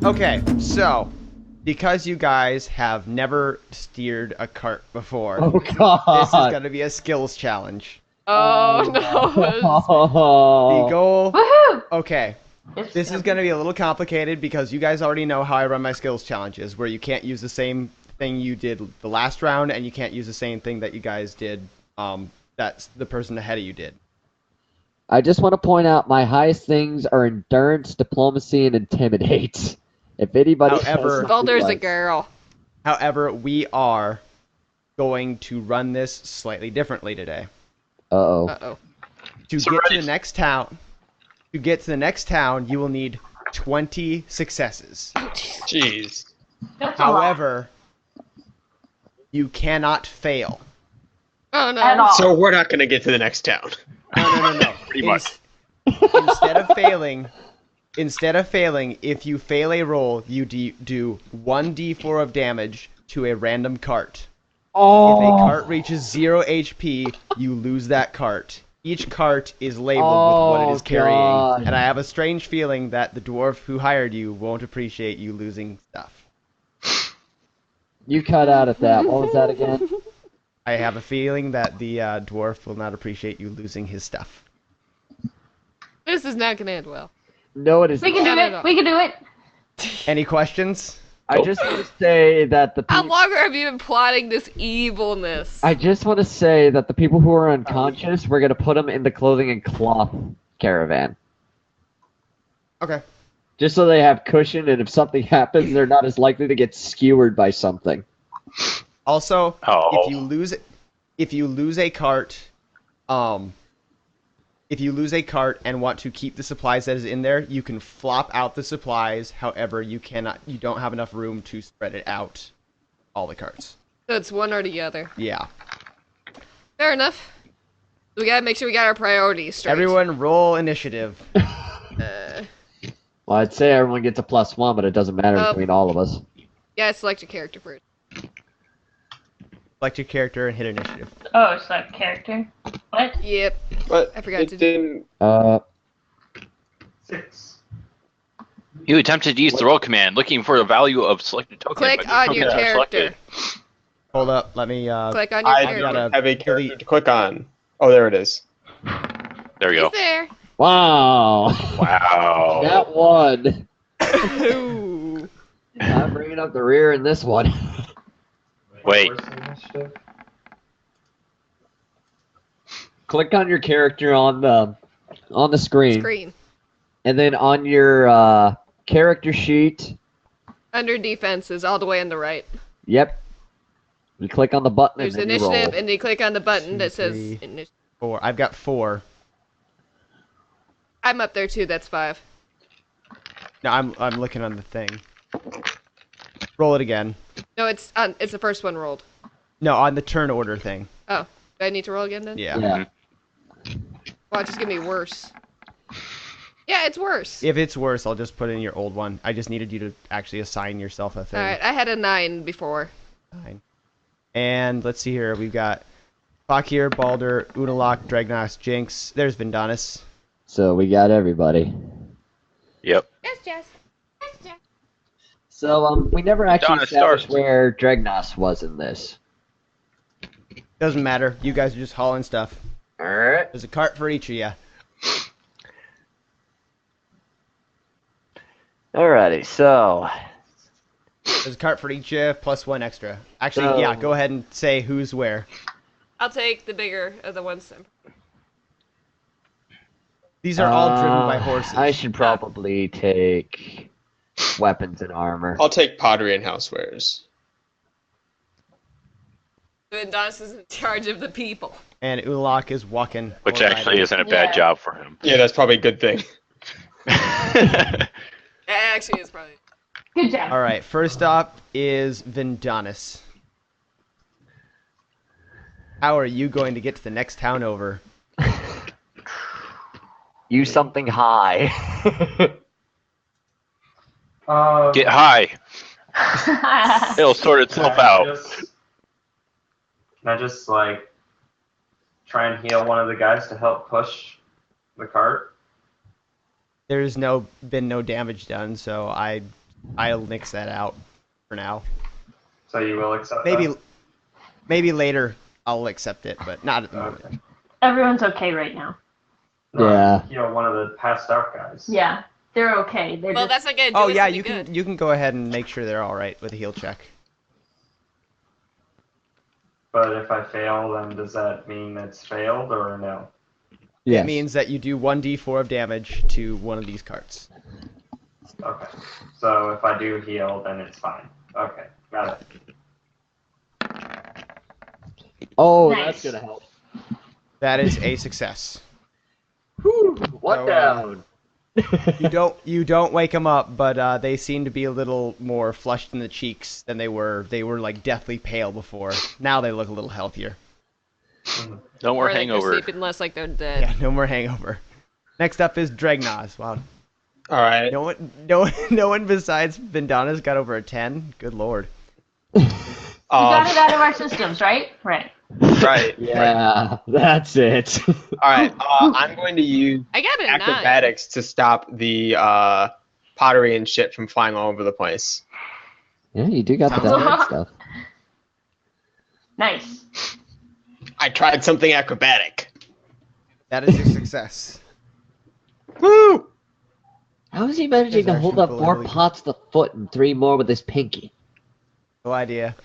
Okay, so because you guys have never steered a cart before, Oh this is god. going to be a skills challenge. Oh no. The goal. Woohoo! Okay, this is going to be a little complicated because you guys already know how I run my skills challenges, where you can't use the same thing you did the last round, and you can't use the same thing that you guys did. That's the person ahead of you did. I just want to point out my highest things are endurance, diplomacy, and intimidate. If anybody However- has Balder's a like- girl. However, we are going to run this slightly differently today. Uh-oh. Uh-oh. To get to the next town, you will need 20 successes. Jeez. That's a lot. However, you cannot fail. Oh no. At all. So we're not going to get to the next town. No. Pretty much. Instead of failing, if you fail a roll, you do 1d4 of damage to a random cart. Oh. If a cart reaches 0 HP, you lose that cart. Each cart is labeled with what it is carrying, God. and I have a strange feeling that the dwarf who hired you won't appreciate you losing stuff. You cut out at that. What was that again? I have a feeling that the dwarf will not appreciate you losing his stuff. This is not gonna end well. No, it is We can not. do it. We can do it. Any questions? I just want to say that the How people. long have you been plotting this evilness? I just want to say that the people who are unconscious, we're gonna put them in the clothing and cloth caravan, Okay. just so they have cushion, and if something happens, they're not as likely to get skewered by something. Also, Oh. if you lose a cart, if you lose a cart and want to keep the supplies that is in there, you can flop out the supplies. However, you don't have enough room to spread it out, all the carts. So it's one or the other. Yeah. Fair enough. We gotta make sure we got our priorities straight. Everyone roll initiative. Well, I'd say everyone gets a +1, but it doesn't matter between all of us. Yeah, select your character first. Select your character and hit initiative. Oh, it's that character. What? Yep. But I forgot it to do- didn't. 6. You attempted to use the roll command, looking for the value of selected token. Click but no on token your are character. selected. Hold up, let me Click on your I character. don't have a character to click on. Oh, there it is. There we go. He's there. Wow. Wow. That one. Ooh. I'm bringing up the rear in this one. Wait. Click on your character on the screen, Screen. and then on your character sheet. Under defenses, all the way on the right. Yep. You click on the button There's and then you initiative, roll. and you click on the button that says three. initiative. 4. I've got 4. I'm up there too, that's 5. No, I'm looking on the thing. Roll it again. No, it's the first one rolled. No, on the turn order thing. Oh. Do I need to roll again then? Yeah. Yeah. Well, it's just gonna be worse. Yeah, it's worse. If it's worse, I'll just put in your old one. I just needed you to actually assign yourself a thing. Alright, I had a 9 before. Fine. And let's see here. We've got Fakir, Balder, Unalak, Dragnos, Jinx. There's Vindanis. So we got everybody. Yep. Yes, Jess. Yes, Jess. So we never actually Donna established starts. where Dragnos was in this. Doesn't matter. You guys are just hauling stuff. Alright. There's a cart for each of you. Alrighty, so There's a cart for each of you, plus 1 extra. Actually, yeah, go ahead and say who's where. I'll take the bigger of the ones. These are all driven by horses. I should probably take weapons and armor. I'll take pottery and housewares. Adonis is in charge of the people. And Unalak is walking. Which or actually riding. isn't a bad Yeah. job for him. Yeah, that's probably a good thing. It actually is probably. Good job. All right, first up is Vindanis. How are you going to get to the next town over? Use something high. Get high. It'll sort itself out. Can I just like try and heal one of the guys to help push the cart? There's been no damage done, so I I'll nix that out for now. So you will accept Maybe that? maybe later I'll accept it, but not at the moment. Okay. Everyone's okay right now. No, Yeah. You know, one of the passed out guys. Yeah, they're okay. They're Well, just... that's not gonna do Oh us yeah, any you good. can go ahead and make sure they're all right with a heal check. But if I fail, then does that mean it's failed or no? Yes. It means that you do 1d4 of damage to one of these carts. Okay. So if I do heal, then it's fine. Okay, got it. Oh, Nice. that's gonna help. That is a success. Whew, one So, down. You don't wake them up, but they seem to be a little more flushed in the cheeks than they were. They were like deathly pale before. Now they look a little healthier. No more Or they're hangover. sleeping less like they're dead. Yeah, no more hangover. Next up is Dragnaz. Wow. All right. No one besides Vendana's got over a 10. Good lord. We got it out of our systems, right? Right. Right. Yeah, that's it. All right. I'm going to use I got a 9. acrobatics to stop the pottery and shit from flying all over the place. Yeah, you do got the Sounds dynamite stuff. Nice. I tried something acrobatic. That is a success. Woo! How is he managing There's to hold actually up 4 really- pots of the foot and 3 more with his pinky? No idea.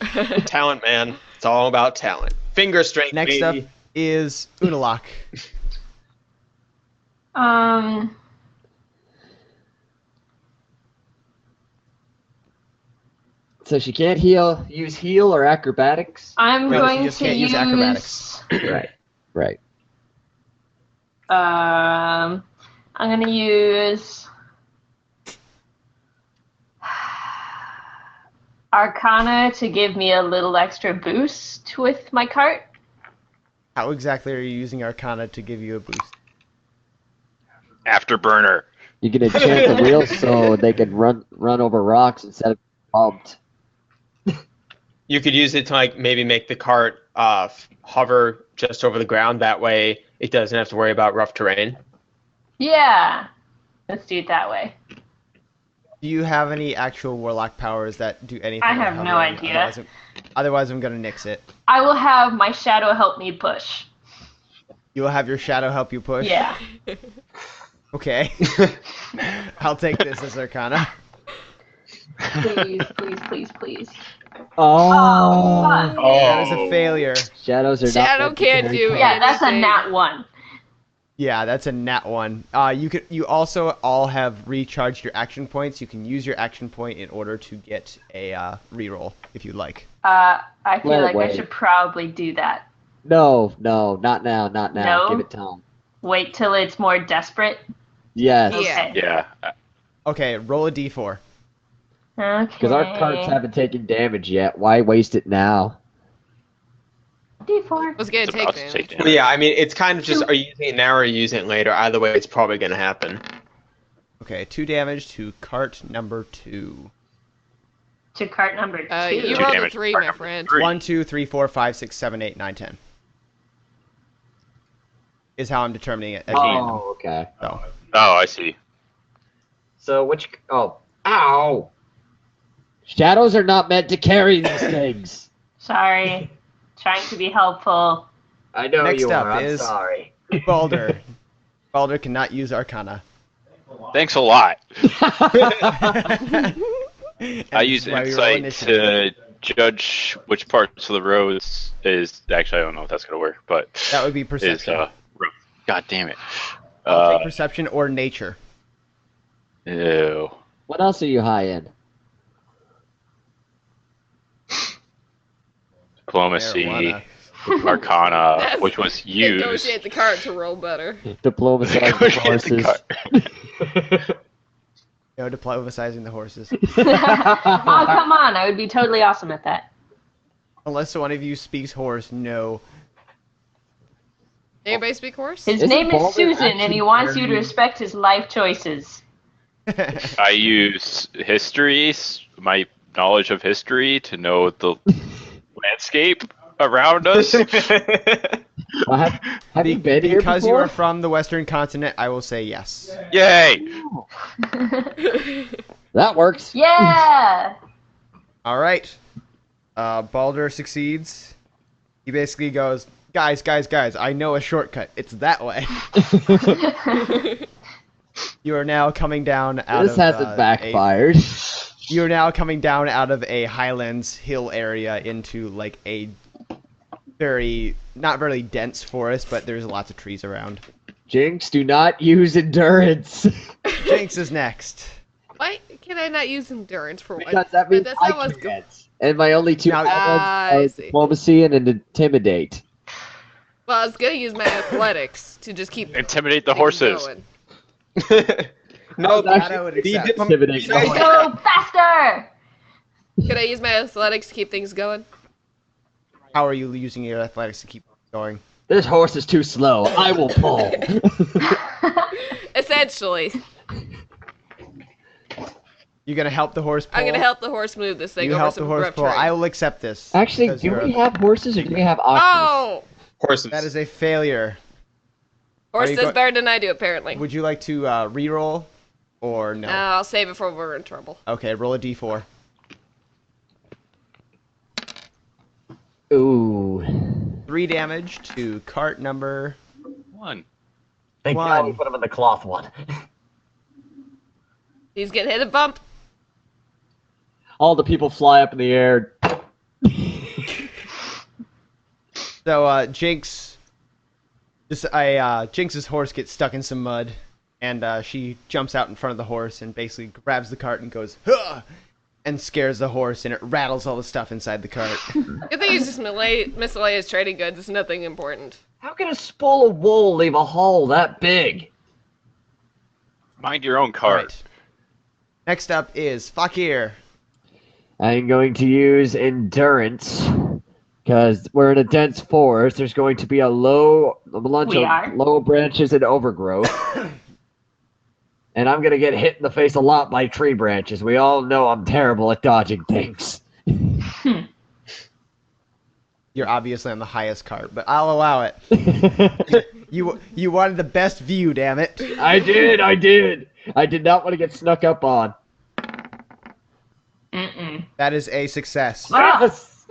Talent, man. It's all about talent. Finger strength, Next up baby. is Unalak. So she can't use heal or acrobatics? I'm Wait, going you just to can't use acrobatics. Right. I'm gonna use Arcana to give me a little extra boost with my cart. How exactly are you using Arcana to give you a boost? Afterburner. You can enchant the wheels so they can run over rocks instead of bumped. You could use it to like maybe make the cart hover just over the ground. That way, it doesn't have to worry about rough terrain. Yeah, let's do it that way. Do you have any actual warlock powers that do anything? I with have no hovering? idea. Otherwise, I'm gonna nix it. I will have my shadow help me push. You will have your shadow help you push? Yeah. Okay. I'll take this as Arcana. Please, please, please, please. Oh, fuck. That is a failure. shadows are not. Shadow meant to can't carry do power. Yeah, that's a anything. nat 1. Yeah, that's a nat 1. You also all have recharged your action points. You can use your action point in order to get a reroll if you'd like. I feel Let it like I wait. should probably do that. No, not now. No? Give it time. Wait till it's more desperate. Yes. Yeah. Okay. Yeah. Okay, roll a d4. Okay. Because our carts haven't taken damage yet. Why waste it now? D4. Let's get It's a take about to damage. take Well, damage. yeah, I mean, it's kind of just, are you using it now or are you using it later? Either way, it's probably going to happen. Okay, 2 damage to cart number 2. To cart number 2. You Two rolled a damage 3, for my number friend. 3. 1, 2, 3, 4, 5, 6, 7, 8, 9, 10. Is how I'm determining it. Oh, okay. So, Oh, I see. So which? Oh, ow! Shadows are not meant to carry these things. Sorry. Trying to be helpful. I know Next you up are. I'm is- sorry. Balder. Balder cannot use Arcana. Thanks a lot. And I this use is why we roll insight initiative. to judge which parts of the roads is. Actually, I don't know if that's gonna work, but That would be is perception. rough. God damn it. I'll take perception or nature. Ew. What else are you high in? Diplomacy, Marijuana. Arcana, That's- which was used. Negotiate the cart to roll better. Diplomacy with Negotiate the horses. card. No diplomatizing the horses. Oh, come on. I would be totally awesome at that. Unless one of you speaks horse, no. Anybody speak horse? His Isn't name is Baldur Susan, and actually he wants you to very- respect his life choices. I use history, my knowledge of history, to know the landscape around us. Well, have you been here Because you before? are from the Western continent, I will say yes. Yay! That works. Yeah. All right. Balder succeeds. He basically goes, guys, I know a shortcut. It's that way. You are now coming down out This of. hasn't backfired. You are now coming down out of a highlands hill area into like a not very dense forest, but there's lots of trees around. Jinx, do not use endurance. Jinx is next. Why can I not use endurance for one? Because that means That's I not what's can't. And my only two Now- I elements are see. diplomacy and intimidate. Well, I was gonna use my athletics to just keep Intimidate the things horses. going. No, that I would accept. Intimidate the horses. Go faster. Could I use my athletics to keep things going? How are you using your athletics to keep going? This horse is too slow. I will pull. Essentially, You gonna help the horse pull? I'm gonna help the horse move this thing You over help some the horse rough pull. terrain. I will accept this. Actually, because do you're we a- have horses or do we have oxen? Oh! horses. That is a failure. Horse you does go- better than I do, apparently. Would you like to re-roll, or no? I'll save it for when we're in trouble. Okay, roll a d4. Ooh. 3 damage to cart number. 1. Thank One. God we put him in the cloth one. He's getting hit a bump. All the people fly up in the air. So Jinx, Jinx's horse gets stuck in some mud, and she jumps out in front of the horse and basically grabs the cart and goes, "Huh!" and scares the horse, and it rattles all the stuff inside the cart. Good thing it's just miscellaneous trading goods. It's nothing important. How can a spool of wool leave a hole that big? Mind your own cart. Alright. Next up is Fakir. I'm going to use endurance because we're in a dense forest. There's going to be a bunch We of are. low branches and overgrowth. And I'm going to get hit in the face a lot by tree branches. We all know I'm terrible at dodging things. You're obviously on the highest cart, but I'll allow it. You wanted the best view, damn it. I did. I did not want to get snuck up on. Mm-mm. That is a success. Yes!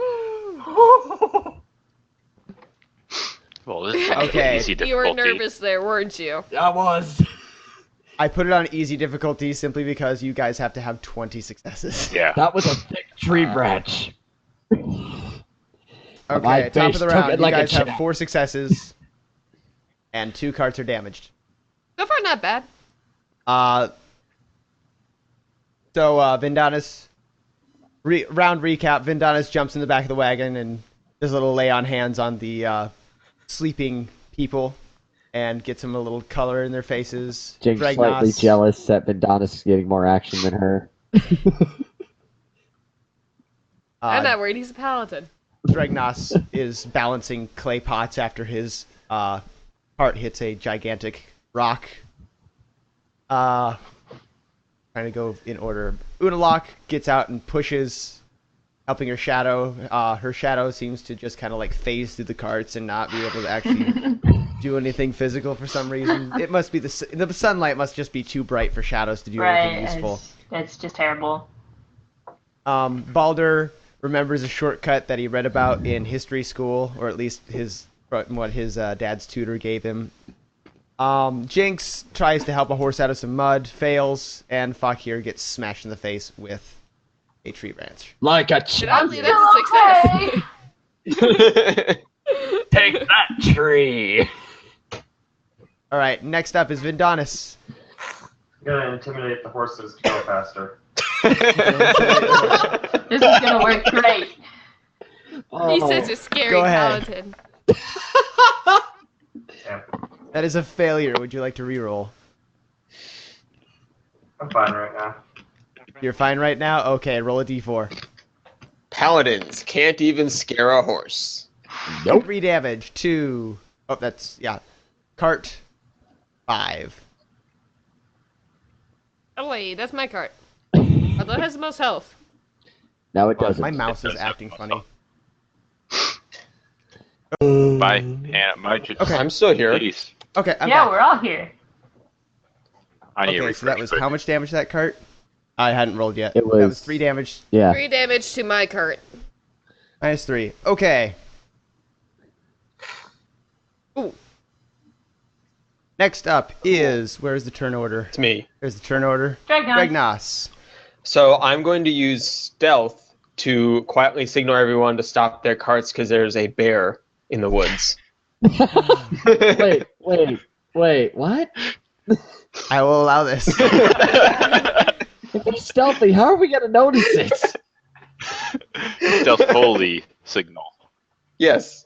Well, this is Okay. easy You were difficulty. nervous there, weren't you? I was. I put it on easy difficulty simply because you guys have to have 20 successes. Yeah. That was a thick tree branch. Okay, My top face of the took round, it you like a guys have champ. 4 successes, and 2 carts are damaged. So far, not bad. So Vindanis, round recap, Vindanis jumps in the back of the wagon and does a little lay on hands on the sleeping people and gets them a little color in their faces. Jinx slightly jealous that Vendanis is getting more action than her. I'm not worried. He's a paladin. Dragnos is balancing clay pots after his heart hits a gigantic rock. Trying to go in order. Unalak gets out and pushes, helping her shadow. Her shadow seems to just kind of like phase through the carts and not be able to actually do anything physical for some reason. It must be the sunlight must just be too bright for shadows to do anything Right. useful. It's just terrible. Balder remembers a shortcut that he read about in history school, or at least what his dad's tutor gave him. Jinx tries to help a horse out of some mud, fails, and Fakir gets smashed in the face with a tree branch. Like a Oddly, champion. that's a success. Take that tree. All right, next up is Vindanis. I'm gonna intimidate the horses to go faster. This is gonna work great. He's such a scary Go ahead. paladin. Yeah, That is a failure. Would you like to reroll? I'm fine right now. You're fine right now? Okay, roll a d4. Paladins can't even scare a horse. Nope. 3 damage. 2. Oh, that's, yeah. Cart. 5. Oh wait, that's my cart. Although it has the most health. No, it doesn't. My mouse is acting funny. My Okay. I'm still here. Please. Okay, I'm Yeah, back. we're all here. I need a Okay, so that refresh was quick. how much damage to that cart? I hadn't rolled yet. It That was was 3 damage. Yeah. 3 damage to my cart. Minus 3. Okay. Ooh. Next up is... Where's the turn order? It's me. There's the turn order. Dragnos. Dragnos. So I'm going to use stealth to quietly signal everyone to stop their carts because there's a bear in the woods. Wait, what? I will allow this. If we're stealthy, how are we gonna notice it? Stealth holy signal. Yes.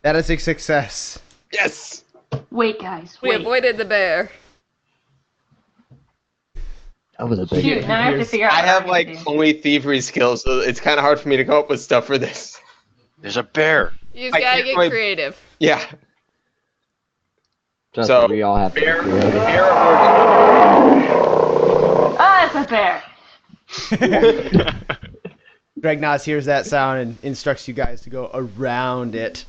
That is a success. Yes. Wait, guys. We Wait. avoided the bear. That was a big. Shoot, now I have to figure out. I what have I'm like gonna do. only thievery skills, so it's kind of hard for me to come up with stuff for this. There's a bear. You just I gotta can't get quite- creative. Yeah. Trust So, me, we all have to. Bear. be creative. Bear Ah, it's a bear. Dragnos hears that sound and instructs you guys to go around it.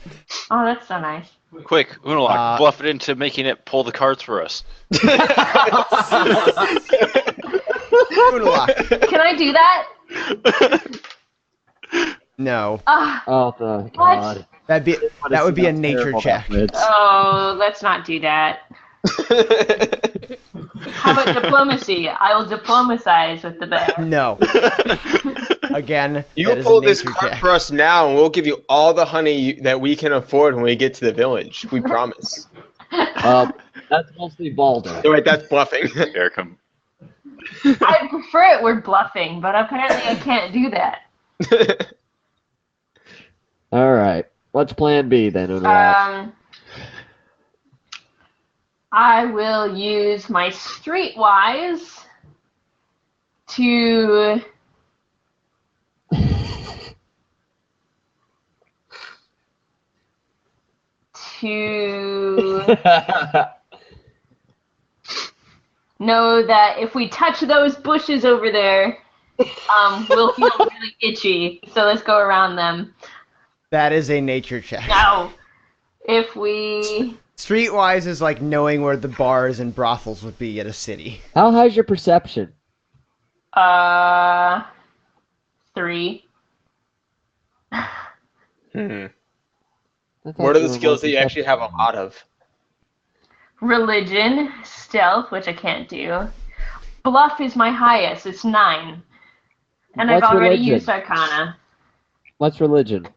Oh, that's so nice. Quick, Unalak, Uh, bluff it into making it pull the carts for us. Unalak. Can I do that? No. Ah. Oh, the What? God. That would be a nature check. Oh, let's not do that. How about diplomacy? I will diplomatize with the bear. No. Again, You that is pull a this nature cart check. for us now, and we'll give you all the honey that we can afford when we get to the village. We promise. That's mostly Balder. No, wait, that's bluffing. Bear come. I prefer it word bluffing, but apparently I can't do that. All right. What's Plan B then, Unalak? I will use my streetwise to know that if we touch those bushes over there, we'll feel really itchy. So let's go around them. That is a nature check. Now, if we Streetwise is like knowing where the bars and brothels would be at a city. How high's your perception? 3. What are the skills that you actually have a lot of? Religion, stealth, which I can't do. Bluff is my highest. It's 9. And I've What's already religion? used Arcana. What's religion?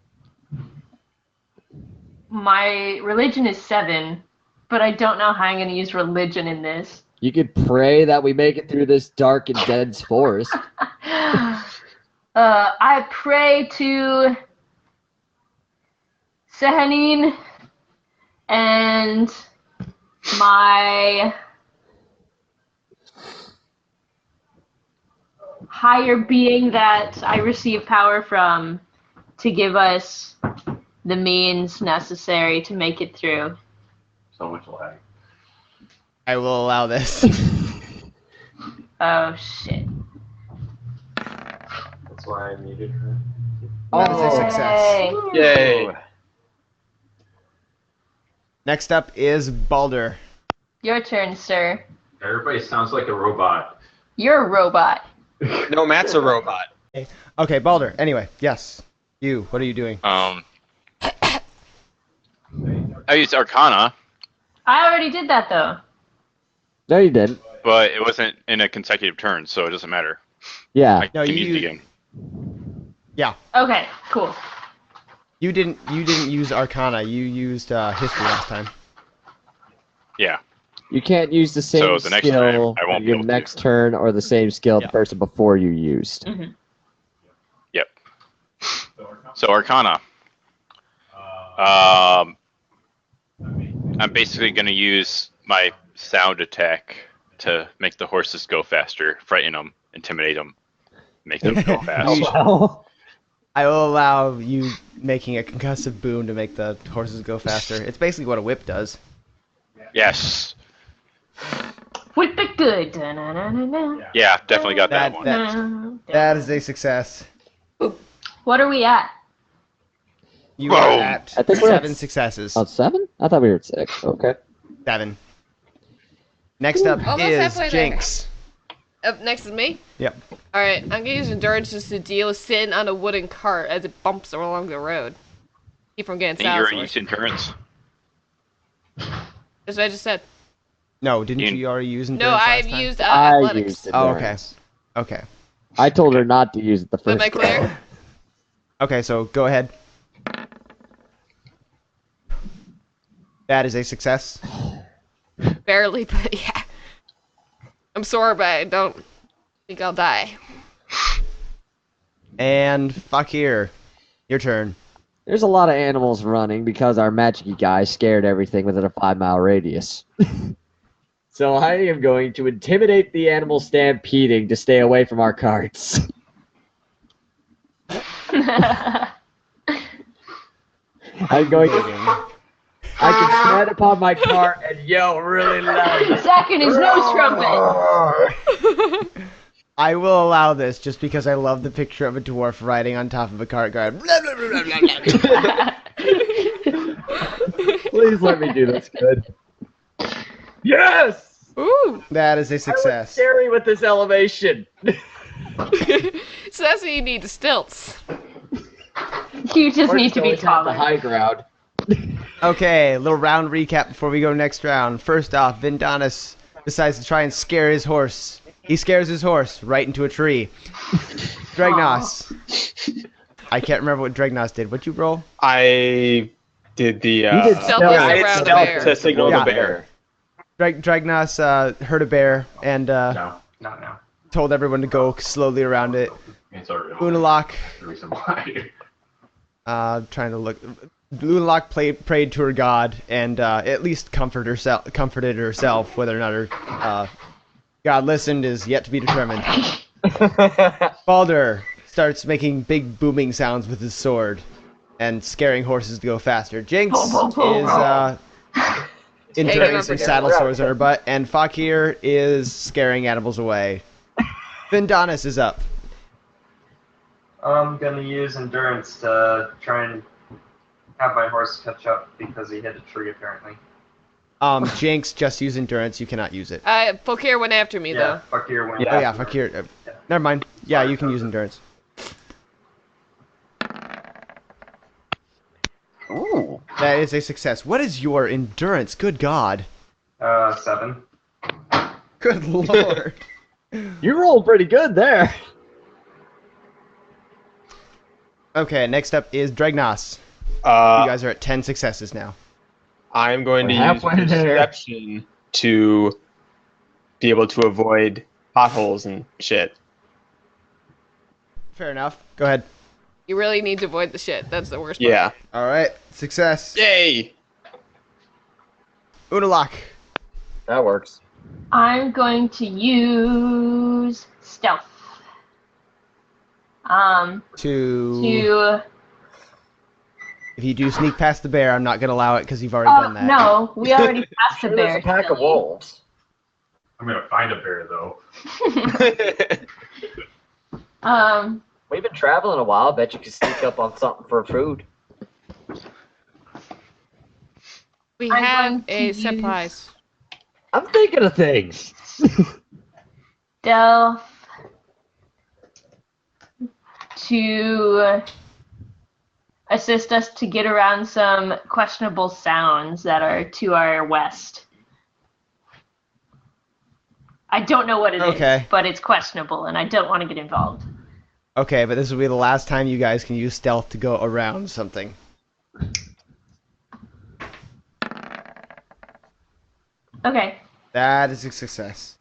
My religion is 7, but I don't know how I'm going to use religion in this. You could pray that we make it through this dark and dense forest. I pray to Sehanin and my higher being that I receive power from to give us the means necessary to make it through. So much lag. I will allow this. Oh, shit. That's why I muted her. That is a success. Yay. Yay. Next up is Balder. Your turn, sir. Everybody sounds like a robot. You're a robot. No, Matt's a robot. Okay, Balder. Anyway, yes. You. What are you doing? I used Arcana, I already did that, though. No, you didn't. but it wasn't in a consecutive turn, so it doesn't matter. Yeah. I No, can you use it used- again. Yeah. Okay, cool. You didn't use Arcana. You used history last time. Yeah. You can't use the same So the next skill time, I won't on be your able to. next turn or the same skill Yeah. the person before you used. Mhm. Yep. So Arcana. I'm basically going to use my sound attack to make the horses go faster, frighten them, intimidate them, make them go fast. Well, I will allow you making a concussive boon to make the horses go faster. It's basically what a whip does. Yes. Whip it good. Da-na-na-na-na. Yeah, definitely got that one. That is a success. What are we at? You Boom. are at I think we're at 7 successes. oh, 7? I thought we were at 6. Okay. 7. Next up Almost is halfway there. Jinx. Up next is me? Yep. Alright, I'm gonna use endurance just to deal with sitting on a wooden cart as it bumps along the road. Keep from getting I think you're south. in use endurance. That's what I just said. No, didn't You- you already use No, endurance last I've time? used I athletics. used Oh, okay. endurance. Okay. I told her not to use it the first Am I clear? go. Okay, so go ahead. That is a success. Barely, but yeah. I'm sore, but I don't think I'll die. And Fakir, your turn. There's a lot of animals running because our magic guy scared everything within a 5-mile radius. So I am going to intimidate the animal stampeding to stay away from our carts. I'm going to... I can stand upon my cart and yell really loud. Zach and his nose trumpet. I will allow this just because I love the picture of a dwarf riding on top of a cart going. Blah, blah, blah, blah, blah. Please let me do this good. Yes! Ooh! That is a I was success. scary with this elevation. So that's what you need, the stilts. You just Or need to be always have the taller. high ground. Okay, little round recap before we go next round. First off, Vindanis decides to try and scare his horse. He scares his horse right into a tree. Dragnos. I can't remember what Dragnos did. What'd you roll? I did the. You did Stealth stealth. is I did around a stealth bear. to signal Yeah. the bear. Dragnos heard a bear and No, not now. told everyone to go slowly around it. It's already Unalak, the reason why. trying to look. Unalak prayed to her god and at least comforted herself. Whether or not her god listened is yet to be determined. Baldur starts making big booming sounds with his sword and scaring horses to go faster. Jinx is enjoying up some again. saddle sores on her butt, and Fakir is scaring animals away. Vindanis is up. I'm gonna use endurance to try and have my horse catch up because he hit a tree apparently. Jinx, just use endurance. You cannot use it. Fakir went after me, Yeah, fuck your win. Oh yeah, Fakir. Never mind. Yeah, you can use endurance. Ooh. That is a success. What is your endurance? Good God. 7. Good Lord. You rolled pretty good there. Okay, next up is Dragnos. You Uh, guys are at 10 successes now. I'm going to We're use halfway there. perception to be able to avoid potholes and shit. Fair enough. Go ahead. You really need to avoid the shit. That's the worst part. Yeah. All right. Success. Yay! Unalak. That works. I'm going to use stealth. To If you do sneak past the bear, I'm not going to allow it because you've already done that. no, we already passed the Sure, bear. there's a pack of silly. wolves. I'm gonna find a bear though. We've been traveling a while. Bet you could sneak up on something for food. We I'm have going to a use- supplies. I'm thinking of things. Stealth to assist us to get around some questionable sounds that are to our west. I don't know what it is, Okay. but it's questionable, and I don't want to get involved. Okay, but this will be the last time you guys can use stealth to go around something. Okay. That is a success.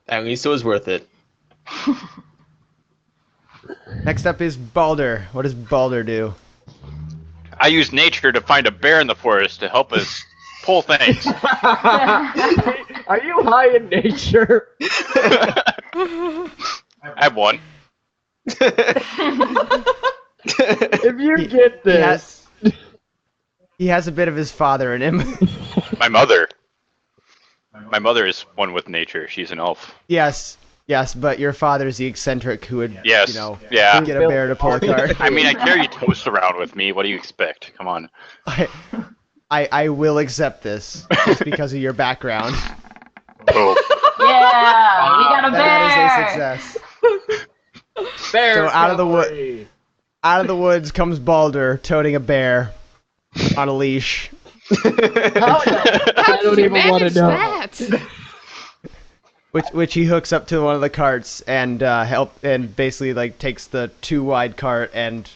At least it was worth it. Next up is Baldur. What does Baldur do? I use nature to find a bear in the forest to help us pull things. Are you high in nature? I have one. If you get this, He has a bit of his father in him. My mother. My mother is one with nature. She's an elf. Yes, but your father's the eccentric who would, Yes. you know, Yeah. get a bear to pull a cart. I mean, I carry toast around with me. What do you expect? Come on. I will accept this just because of your background. Oh, Yeah, we got got a bear. That is a success. Bear So out of the wood- cavalry. Out of the woods comes Balder, toting a bear on a leash. How the- How I don't did you even want to manage know. that? Which he hooks up to one of the carts and basically like takes the too wide cart and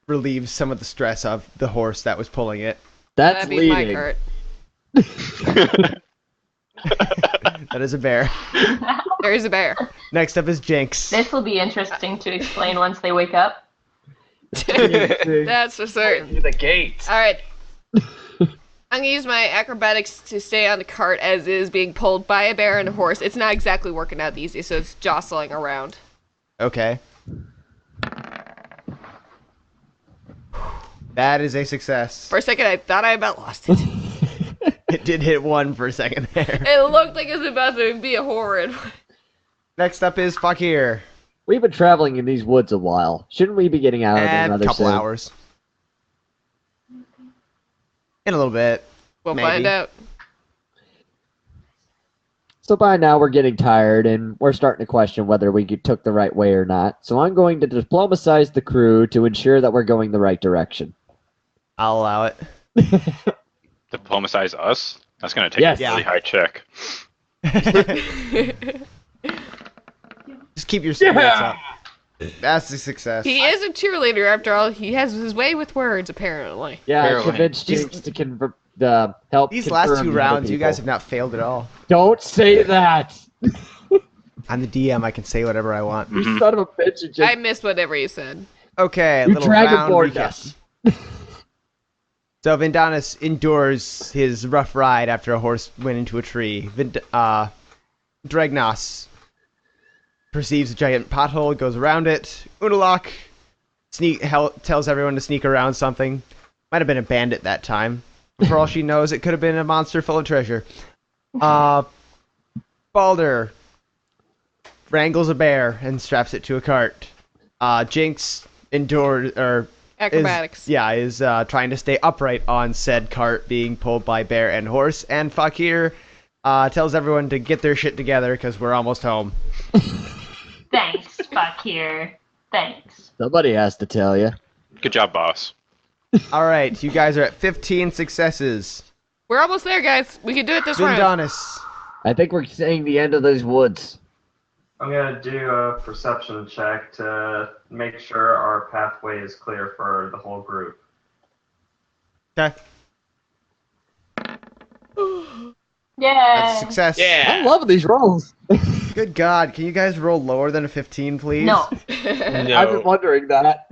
relieves some of the stress of the horse that was pulling it. That's That'd be my leading. cart. That is a bear. There is a bear. Next up is Jinx. This will be interesting to explain once they wake up. That's for certain. The gates. All right. I'm gonna use my acrobatics to stay on the cart as is being pulled by a bear and a horse. It's not exactly working out easy, so it's jostling around. Okay. That is a success. For a second, I thought I about lost it. It did hit one for a second there. It looked like it was about to be a horrid. Next up is Fakir. We've been traveling in these woods a while. Shouldn't we be getting out of there And a rather couple soon? hours. In a little bit. We'll Maybe. find out. So by now we're getting tired and we're starting to question whether we took the right way or not. So I'm going to diplomatize the crew to ensure that we're going the right direction. I'll allow it. Diplomatize us? That's going to take Yes. a really high check. Just keep your spirits up. That's a success. He is a cheerleader after all. He has his way with words, apparently. Yeah, I Apparently. convinced Jinx to help. These last confirm two the rounds, you people. guys have not failed at all. Don't say that. I'm the DM. I can say whatever I want. You Mhm. son of a bitch! You just I missed whatever you said. Okay, a you little round Dragonborn recap. us. So Vindanis endures his rough ride after a horse went into a tree. Dragnos perceives a giant pothole, goes around it. Unalak tells everyone to sneak around something. Might have been a bandit that time. For all she knows, it could have been a monster full of treasure. Balder wrangles a bear and straps it to a cart. Jinx Acrobatics. is trying to stay upright on said cart being pulled by bear and horse. And Fakir tells everyone to get their shit together because we're almost home. Thanks, Fakir. Thanks. Somebody has to tell you. Good job, boss. All right, you guys are at 15 successes. We're almost there, guys. We can do it this round. Vindanis. I think we're seeing the end of those woods. I'm gonna do a perception check to make sure our pathway is clear for the whole group. Okay, that's Yeah. a success. I'm loving these rolls. Good God, can you guys roll lower than a 15, please? No. I've been No. wondering that.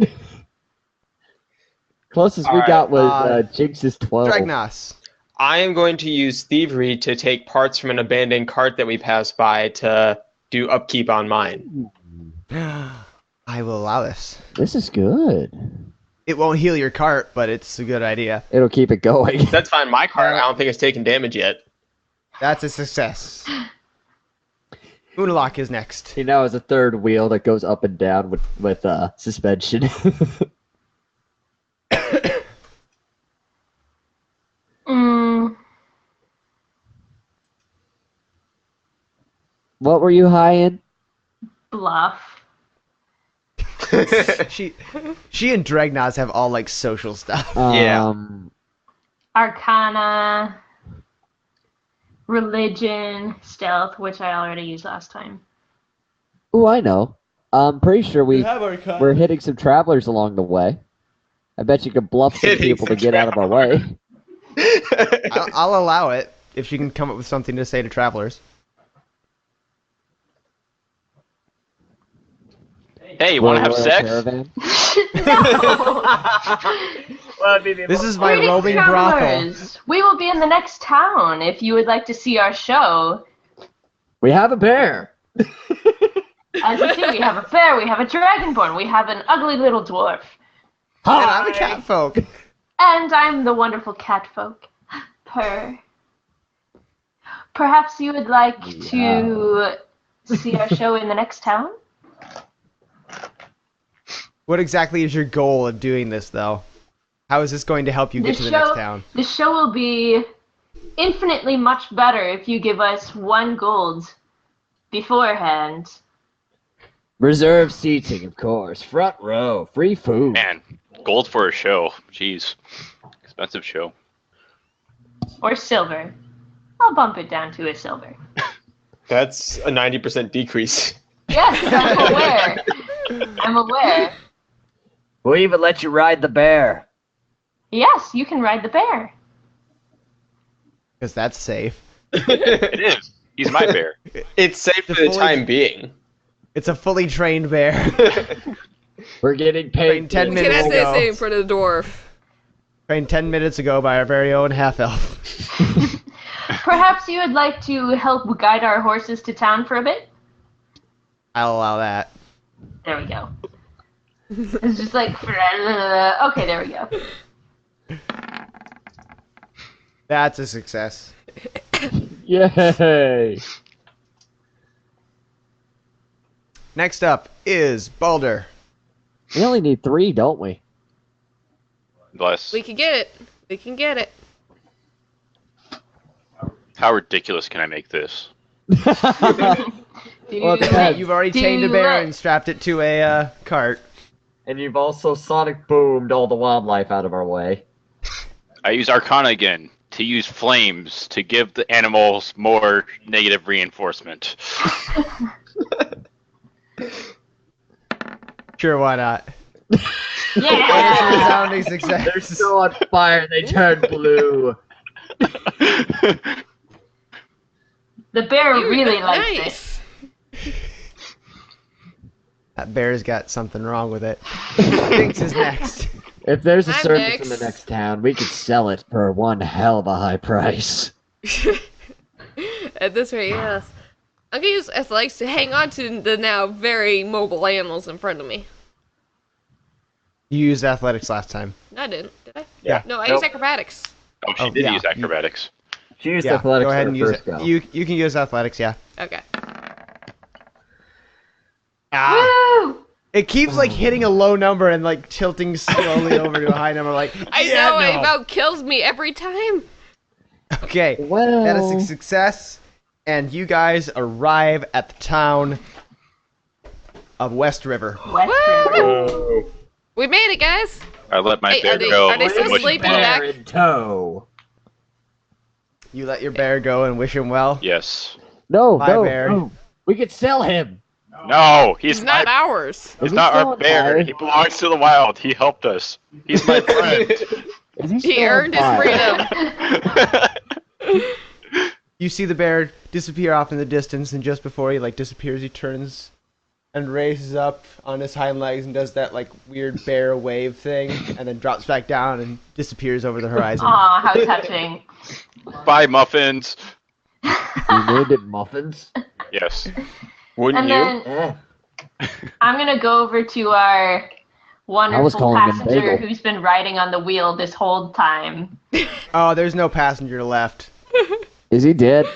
Closest we Alright, got was Jinx's 12. Dragnos. I am going to use thievery to take parts from an abandoned cart that we passed by to do upkeep on mine. I will allow this. This is good. It won't heal your cart, but it's a good idea. It'll keep it going. That's fine. My cart, I don't think it's taken damage yet. That's a success. Unalak is next. He now has a third wheel that goes up and down with suspension. What were you high in? Bluff. she and Dragnos have all like social stuff. Yeah. Arcana. Religion. Stealth, which I already used last time. Ooh, I know. I'm pretty sure we're hitting some travelers along the way. I bet you could bluff some Hitting people to some get out of our way. I'll allow it if you can come up with something to say to travelers. Hey, you want to have Royal sex? Caravan? This is my Greetings, roaming brothel. travelers. We will be in the next town if you would like to see our show. We have a bear. As you see, we have a bear, we have a dragonborn, we have an ugly little dwarf. And I'm a cat folk. And I'm the wonderful cat folk. Perhaps you would like to see our show in the next town? What exactly is your goal of doing this, though? How is this going to help you get to the next town? The show will be infinitely much better if you give us 1 gold beforehand. Reserve seating, of course. Front row. Free food. Man, gold for a show. Jeez. Expensive show. Or silver. I'll bump it down to a silver. That's a 90% decrease. Yes, I'm aware. I'm aware. We'll even let you ride the bear. Yes, you can ride the bear. Because that's safe. It is. He's my bear. It's safe for the time being. It's a fully trained bear. We're getting Trained paid. 10 Can minutes I say the ago. same for the dwarf? Trained 10 minutes ago by our very own half-elf. Perhaps you would like to help guide our horses to town for a bit? I'll allow that. There we go. It's just like, okay, there we go. That's a success. Yay! Next up is Baldur. We only need 3, don't we? Bless. We can get it. We can get it. How ridiculous can I make this? Well, it depends. You've already Do chained a bear it. and strapped it to a cart. And you've also sonic boomed all the wildlife out of our way. I use Arcana again to use flames to give the animals more negative reinforcement. Sure, why not? Yeah! Resounding They're success. so on fire, they turn blue. The bear really likes it. Nice. That bear's got something wrong with it. Sphinx is next. If there's a I'm service in the next. next town, we could sell it for one hell of a high price. At this rate, yes. I'm gonna use athletics to hang on to the now very mobile animals in front of me. You used athletics last time. No, I didn't. Did I? Yeah. No, I Nope. used acrobatics. Oh, she Oh, did yeah. use acrobatics. She used Yeah, athletics go ahead for and her use first it. go. You can use athletics, yeah. Okay. Ah! Woo! It keeps like hitting a low number and like tilting slowly over to a high number. Like I yeah, know, it no. about kills me every time. Okay, Well, that is a success, and you guys arrive at the town of West River. West River. We made it, guys. I let my Hey, bear are they- go. are they still and wish him sleeping well. back? bear in tow. You let your bear go and wish him well. Yes. No, Bye, no, bear. no. We could sell him. No, he's It's not my, ours. he's he not still our on bear. fire? He belongs to the wild. He helped us. He's my friend. Is He still on earned his fire? freedom. You see the bear disappear off in the distance, and just before he like disappears, he turns and raises up on his hind legs and does that like weird bear wave thing, and then drops back down and disappears over the horizon. Aw, how touching. Bye, muffins. You named it muffins. Yes. Wouldn't And you? then Eh. I'm gonna go over to our wonderful calling him passenger Bagel. who's been riding on the wheel this whole time. Oh, there's no passenger left. Is he dead?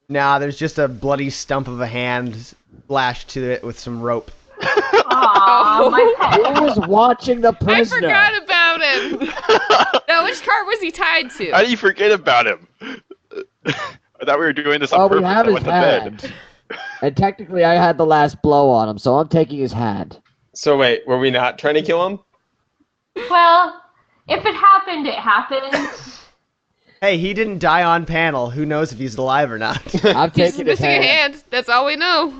Nah, there's just a bloody stump of a hand lashed to it with some rope. Aw, my Who pet. was watching the I prisoner? forgot about him. Now, which cart was he tied to? How do you forget about him? I thought we were doing this on Oh, purpose. we have I his went to bed. hand. And technically, I had the last blow on him, so I'm taking his hand. So wait, were we not trying to kill him? Well, if it happened, it happened. Hey, he didn't die on panel. Who knows if he's alive or not? I'm He's taking his missing a hand. hand. That's all we know.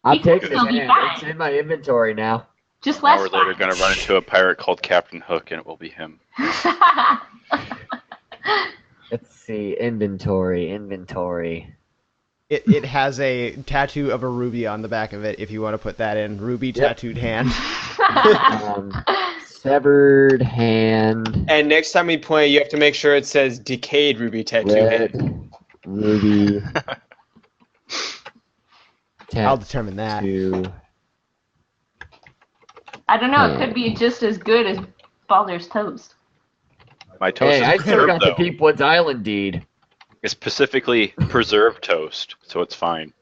I'm He could taking his still be hand. fine. It's in my inventory now. Just An less hour later, going to run into a pirate called Captain Hook, and it will be him. Let's see. Inventory. It has a tattoo of a ruby on the back of it, if you want to put that in. Ruby tattooed hand. Severed hand. And next time we play, you have to make sure it says decayed ruby tattoo. Red. Ruby. I'll determine that. Tattoo. I don't know, it could be just as good as Baldur's Toast. My toast Hey, is I still preserved, got the though. Peepwoods Island deed. It's specifically preserved toast, so it's fine.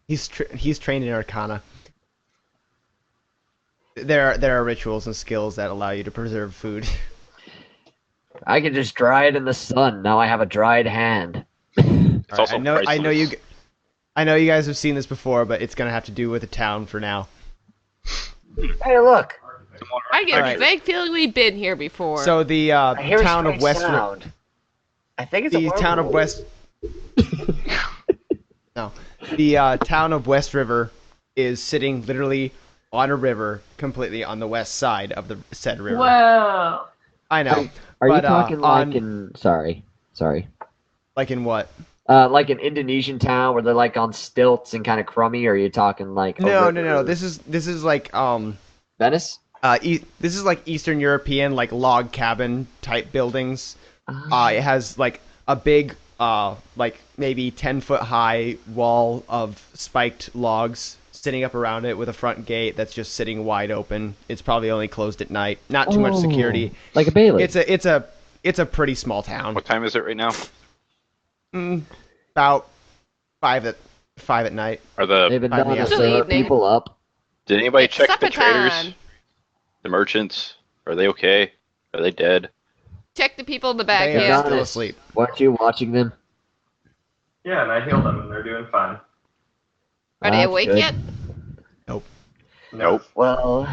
He's trained in Arcana. There are rituals and skills that allow you to preserve food. I can just dry it in the sun. Now I have a dried hand. It's also I know you. priceless. I know you guys have seen this before, but it's gonna have to do with a town for now. Hey, look. I get Alright. a vague feeling we've been here before. So the I hear a town of strange West. sound. I think it's The a town of werewolf. West. No, the town of West River is sitting literally on a river, completely on the west side of the said river. Whoa. I know. Are you but, talking on- like in... Sorry. Like in what? Like an Indonesian town where they're like on stilts and kind of crummy, or are you talking like... a No. river? This is like Venice? this is like Eastern European like log cabin type buildings. It has like a big like maybe 10-foot high wall of spiked logs sitting up around it with a front gate that's just sitting wide open. It's probably only closed at night. Not too much security. Like a Bailey. It's a pretty small town. What time is it right now? About 5 at night. Are the They've been Five done to p.m. serve Evening. people up. did anybody check the supper traders? time. The merchants? Are they okay? Are they dead? Check the people in the back. They are Yeah. still asleep. Weren't you watching them? Yeah, and I healed them, and they're doing fine. Are they That's awake good. yet? Nope. Well,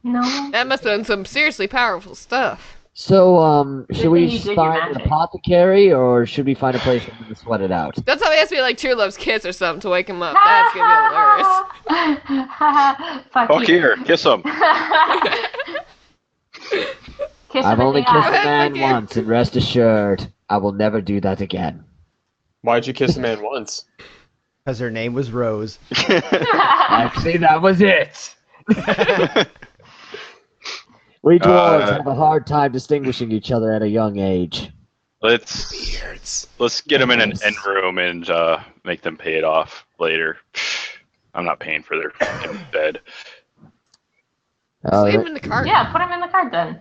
No. That must have been some seriously powerful stuff. so, should thing we you did your find an magic. apothecary, or should we find a place for them to sweat it out? That's how it has to be like True Love's kiss or something to wake him up. That's gonna be hilarious. Fuck here, kiss them. Kiss I've him only in the kissed a eye. man Okay. once, and rest assured, I will never do that again. Why'd you kiss a man once? Because her name was Rose. Actually, that was it. We dwarves have a hard time distinguishing each other at a young age. Let's get them in an end room and make them pay it off later. I'm not paying for their fucking bed. Leave him in the cart. Yeah, put him in the cart then.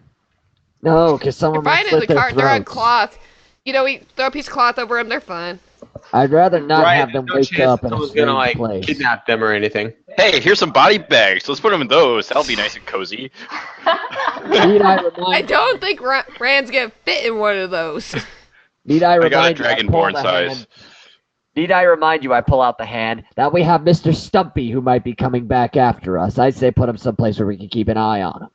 No, because someone If might I in the slit their cart, they're on throats. cloth. You know, we throw a piece of cloth over them, they're fine. I'd rather not Right, have them there's no wake chance up in a someone's strange gonna like place. kidnap them or anything. Hey, here's some body bags. Let's put them in those. That'll be nice and cozy. Need I I remind, don't think Rand's gonna fit in one of those. need I I got a remind you, I pull Dragonborn the size. hand. Need I remind you, I pull out the hand, that we have Mr. Stumpy who might be coming back after us. I'd say put him someplace where we can keep an eye on him.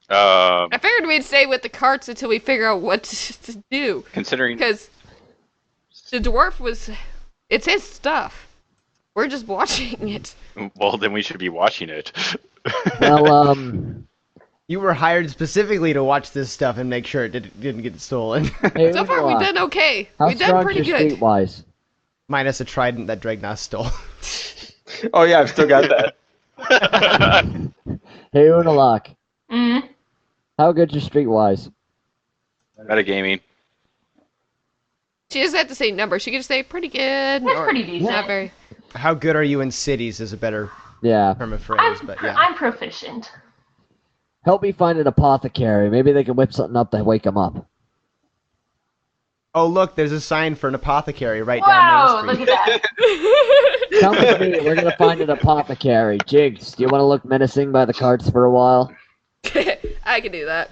I figured we'd stay with the carts until we figure out what to do. Considering Because the dwarf was... It's his stuff. We're just watching it. well, then we should be watching it. Well, You were hired specifically to watch this stuff and make sure it didn't get stolen. hey, So far, we've Unoa, done okay. how We've done strong's pretty your good. streetwise? Minus a trident that Dragnos stole. Oh yeah, I've still got that. Hey, Unalak, Mm. how good's your streetwise? Metagaming. She doesn't have to say number. She can just say pretty good. That's or pretty decent. Not very. How good are you in cities is a better Yeah. term of phrase, but yeah. I'm proficient. Help me find an apothecary. Maybe they can whip something up to wake him up. Oh look, there's a sign for an apothecary right Wow, down Main look Street. at that. Come with me. We're gonna find an apothecary. Jigs, do you want to look menacing by the carts for a while? I can do that.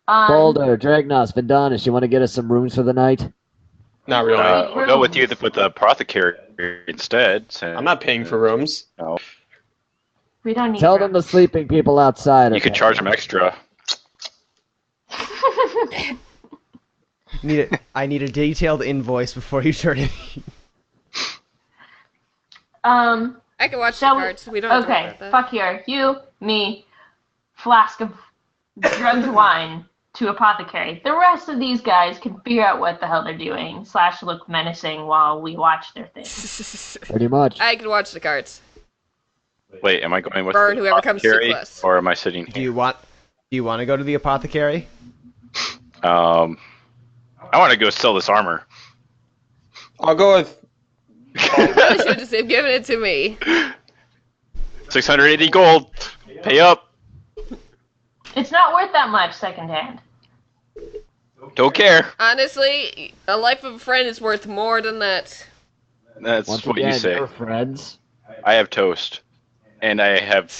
Boulder, Dragnos, Vindanis, you want to get us some rooms for the night? Not really. I'll go with you with the apothecary instead. Since, I'm not paying for rooms. No. We don't need Tell them the sleeping people outside. You could charge them extra. I need a detailed invoice before you turn it. Um, I can watch Shall the we- cards. We don't have to worry okay, about that. fuck here. You, me, flask of drugged wine to apothecary. The rest of these guys can figure out what the hell they're doing, / look menacing while we watch their thing. Pretty much. I can watch the cards. Wait, am I going with Burn the whoever comes too apothecary, close. or am I sitting Do here? you want to go to the apothecary? I want to go sell this armor. I'll go with. Probably should have just given it to me. 680 gold. Pay up. It's not worth that much secondhand. Don't care. Honestly, a life of a friend is worth more than that. That's Once what again, you say. you're friends. I have toast, and I have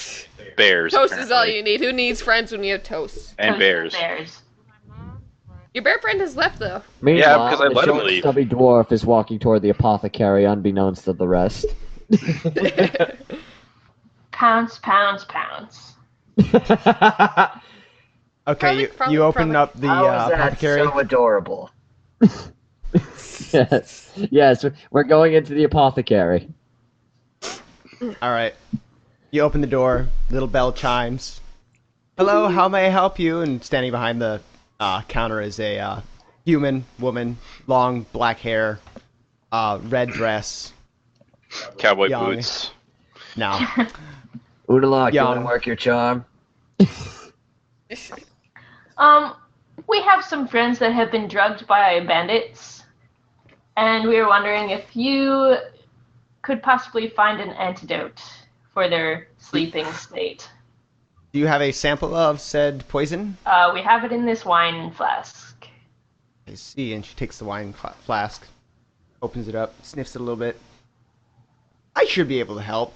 bears. Toast is all apparently. you need. Who needs friends when you have toast? And Toast bears. Bears. Your bear friend has left, though. Meanwhile, because I the let him short, leave. stubby dwarf is walking toward the apothecary, unbeknownst to the rest. Pounce, pounce, pounce. Okay, Frolic, you open frolic. up the apothecary. adorable? Yes, we're going into the apothecary. All right. You open the door. Little bell chimes. Hello, how may I help you? And standing behind the counter is a human woman, long black hair, red dress. Cowboy Young. boots. Now, Unalak, you want Young. to work your charm? We have some friends that have been drugged by bandits, and we were wondering if you could possibly find an antidote for their sleeping state. do you have a sample of said poison? We have it in this wine flask. I see, and she takes the wine flask, opens it up, sniffs it a little bit. I should be able to help.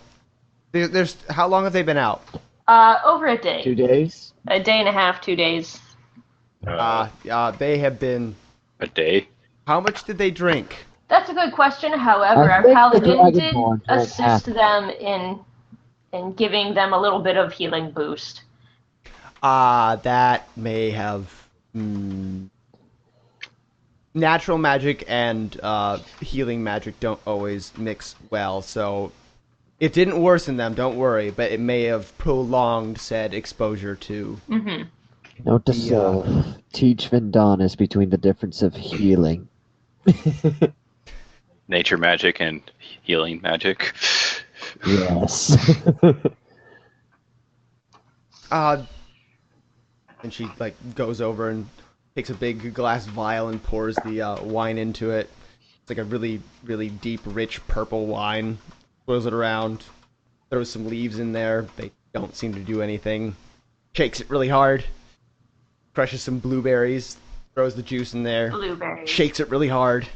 There's how long have they been out? Over a day. 2 days? A day and a half, 2 days. They have been. A day. How much did they drink? That's a good question. However, I our think the paladin did Dragonborn drank half. assist them in giving them a little bit of healing boost. That may have. Natural magic and healing magic don't always mix well, so it didn't worsen them, don't worry, but it may have prolonged said exposure to. Mm-hmm. Note to self, teach Vendanis between the difference of healing. Nature magic and healing magic. Yes. And she like goes over and takes a big glass vial and pours the wine into it. It's like a really, really deep, rich purple wine. Swirls it around, throws some leaves in there. They don't seem to do anything. Shakes it really hard. Crushes some blueberries. Throws the juice in there. Blueberries. Shakes it really hard.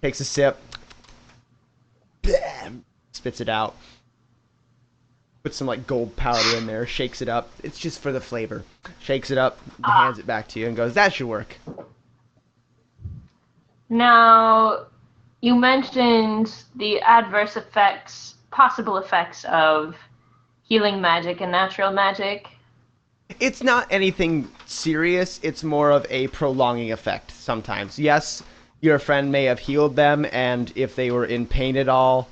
Takes a sip. Spits it out. Puts some like gold powder in there. Shakes it up. It's just for the flavor. Shakes it up. Hands it back to you and goes, "That should work." Now, you mentioned the adverse effects, possible effects of healing magic and natural magic. It's not anything serious. It's more of a prolonging effect sometimes. Yes, your friend may have healed them, and if they were in pain at all,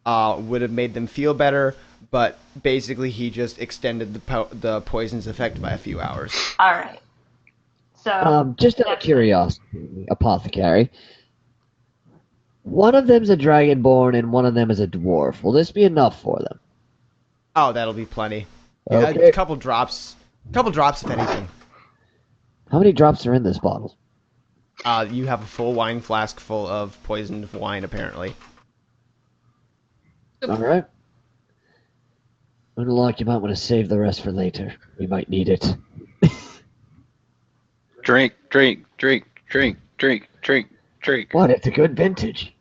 would have made them feel better. But basically, he just extended the poison's effect by a few hours. All right. So, Just out of curiosity, apothecary. One of them's a dragonborn and one of them is a dwarf. Will this be enough for them? Oh, that'll be plenty. Okay. A couple drops. If anything. How many drops are in this bottle? You have a full wine flask full of poisoned wine, apparently. Alright. Unlock, you might want to save the rest for later. We might need it. Drink, drink, drink, drink, drink, drink, drink. What? It's a good vintage.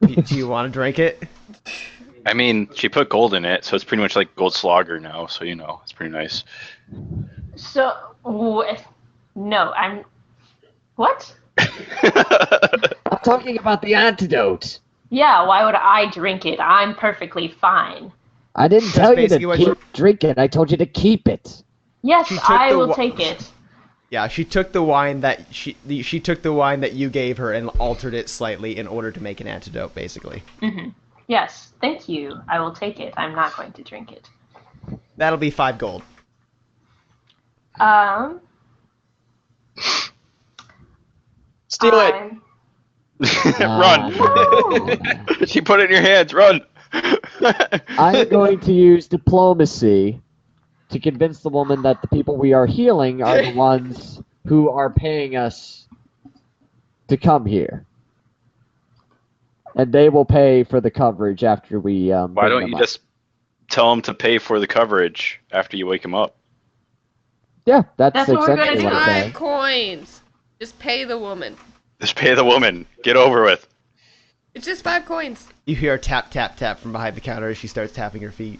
Do you want to drink it? I mean, she put gold in it, so it's pretty much like gold slogger now, so you know, it's pretty nice. no, I'm. What? I'm talking about the antidote. Yeah, why would I drink it? I'm perfectly fine. I didn't tell you basically to what keep drinking. I told you to keep it. Yes, She took I the will wa- take it. Yeah, she took the wine that she took the wine that you gave her and altered it slightly in order to make an antidote, basically. Mm-hmm. Yes, thank you. I will take it. I'm not going to drink it. That'll be 5 gold. Steal it! I'm- Run! She put it in your hands, run! I'm going to use diplomacy to convince the woman that the people we are healing are the ones who are paying us to come here. And they will pay for the coverage after we Why bring don't them you up. just tell him to pay for the coverage after you wake him up? Yeah, that's That's what we're gonna essentially do. what I'm saying. 5 coins. Just pay the woman. Just pay the woman. Get over with. It's just 5 coins. You hear a tap, tap, tap from behind the counter as she starts tapping her feet.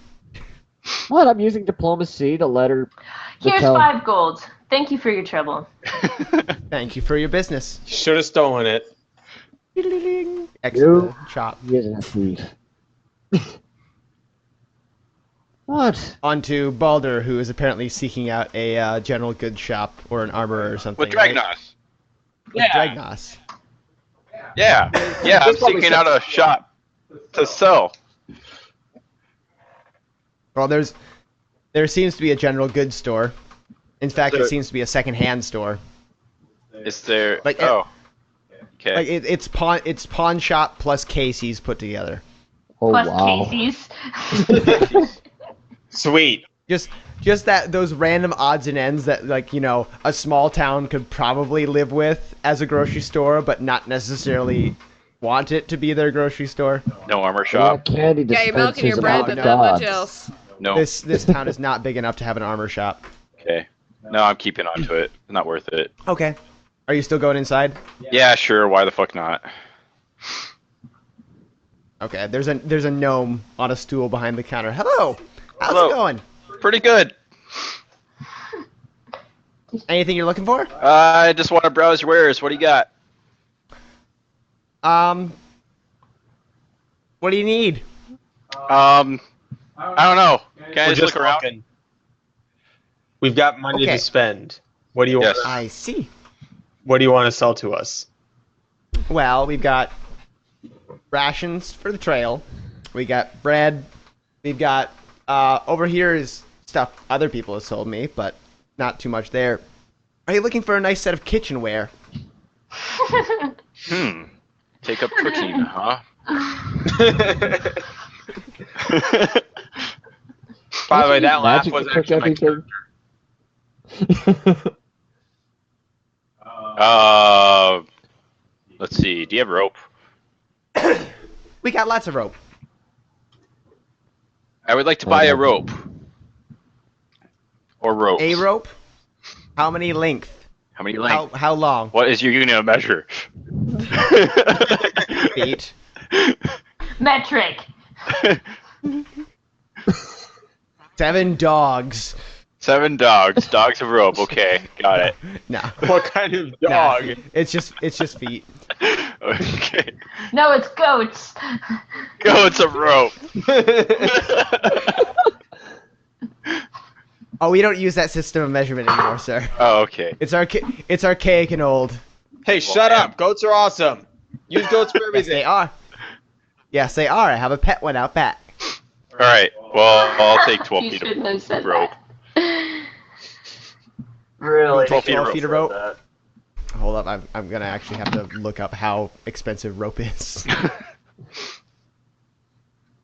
What? I'm using diplomacy to let her... Here's tell- 5 gold. Thank you for your trouble. Thank you for your business. Should have stolen it. Exit the shop. He isn't a thief. What? Onto Balder, who is apparently seeking out a general goods shop or an armorer or something. With Dragnos. With Dragnos. Yeah. Yeah, I'm seeking out a shop to sell. Well, there seems to be a general goods store. In fact, There- it seems to be a second-hand store. Is there... Like, oh. Okay. Like it's pawn shop plus Casey's put together. Oh Plus wow. Casey's. Sweet. Just those random odds and ends that, like, you know, a small town could probably live with as a grocery store, but not necessarily want it to be their grocery store. No armor They have shop. candy Yeah, you're milking your dispensers bread, and but hot not much dogs. else. No. This town is not big enough to have an armor shop. Okay. No, I'm keeping on to it. Not worth it. Okay. Are you still going inside? Yeah, sure. Why the fuck not? Okay. There's a gnome on a stool behind the counter. Hello. How's Hello. it going? Pretty good. Anything you're looking for? I just want to browse your wares. What do you got? What do you need? I don't know. Can I We're just look around? looking. We've got money Okay. to spend. What do you Yes. want? I see. What do you want to sell to us? Well, we've got rations for the trail. We got bread. We've got over here is stuff other people have sold me, but not too much there. Are you looking for a nice set of kitchenware? Take up cooking, huh? By the way, that laugh Magic was to cook actually my everything. Let's see. Do you have rope? We got lots of rope. I would like to buy a rope. Or ropes. A rope? How many length? How many length? How long? What is your unit of measure? Feet. Metric. 7 dogs. 7 dogs. Dogs of rope. Okay, got it. No. What kind of No. dog? It's just feet. Okay. No, it's goats. Goats of rope. Oh, we don't use that system of measurement anymore, sir. Oh, okay. It's archaic and old. Hey, shut up! Goats are awesome. Use goats for Yes, everything. they are. Yes, they are. I have a pet one out back. All right. Well, I'll take 12 You feet shouldn't have said of rope. that. Really? 12 feet of 12 rope. feet of rope. Hold up, I'm gonna actually have to look up how expensive rope is. I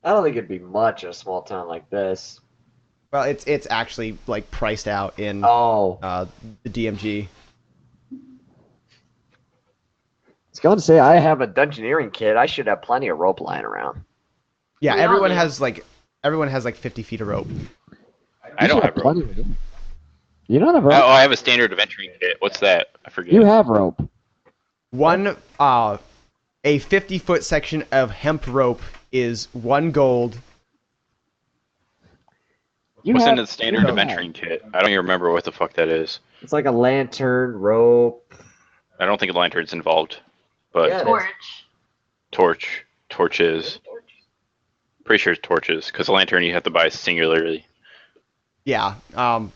don't think it'd be much in a small town like this. Well, it's actually like priced out in Oh. the DMG. I was going to say, I have a dungeoneering kit. I should have plenty of rope lying around. Yeah, We all everyone do. has like 50 feet of rope. I You don't should have rope. plenty of it. You don't have rope? Oh, I have a standard adventuring kit. What's that? I forget. You have rope. One a 50-foot section of hemp rope is 1 gold. You What's have, in the standard you have- adventuring kit? I don't even remember what the fuck that is. It's like a lantern, rope. I don't think a lantern's involved, but Yeah. Torch. torches. Pretty sure it's torches, because a lantern you have to buy singularly. Yeah. Oh.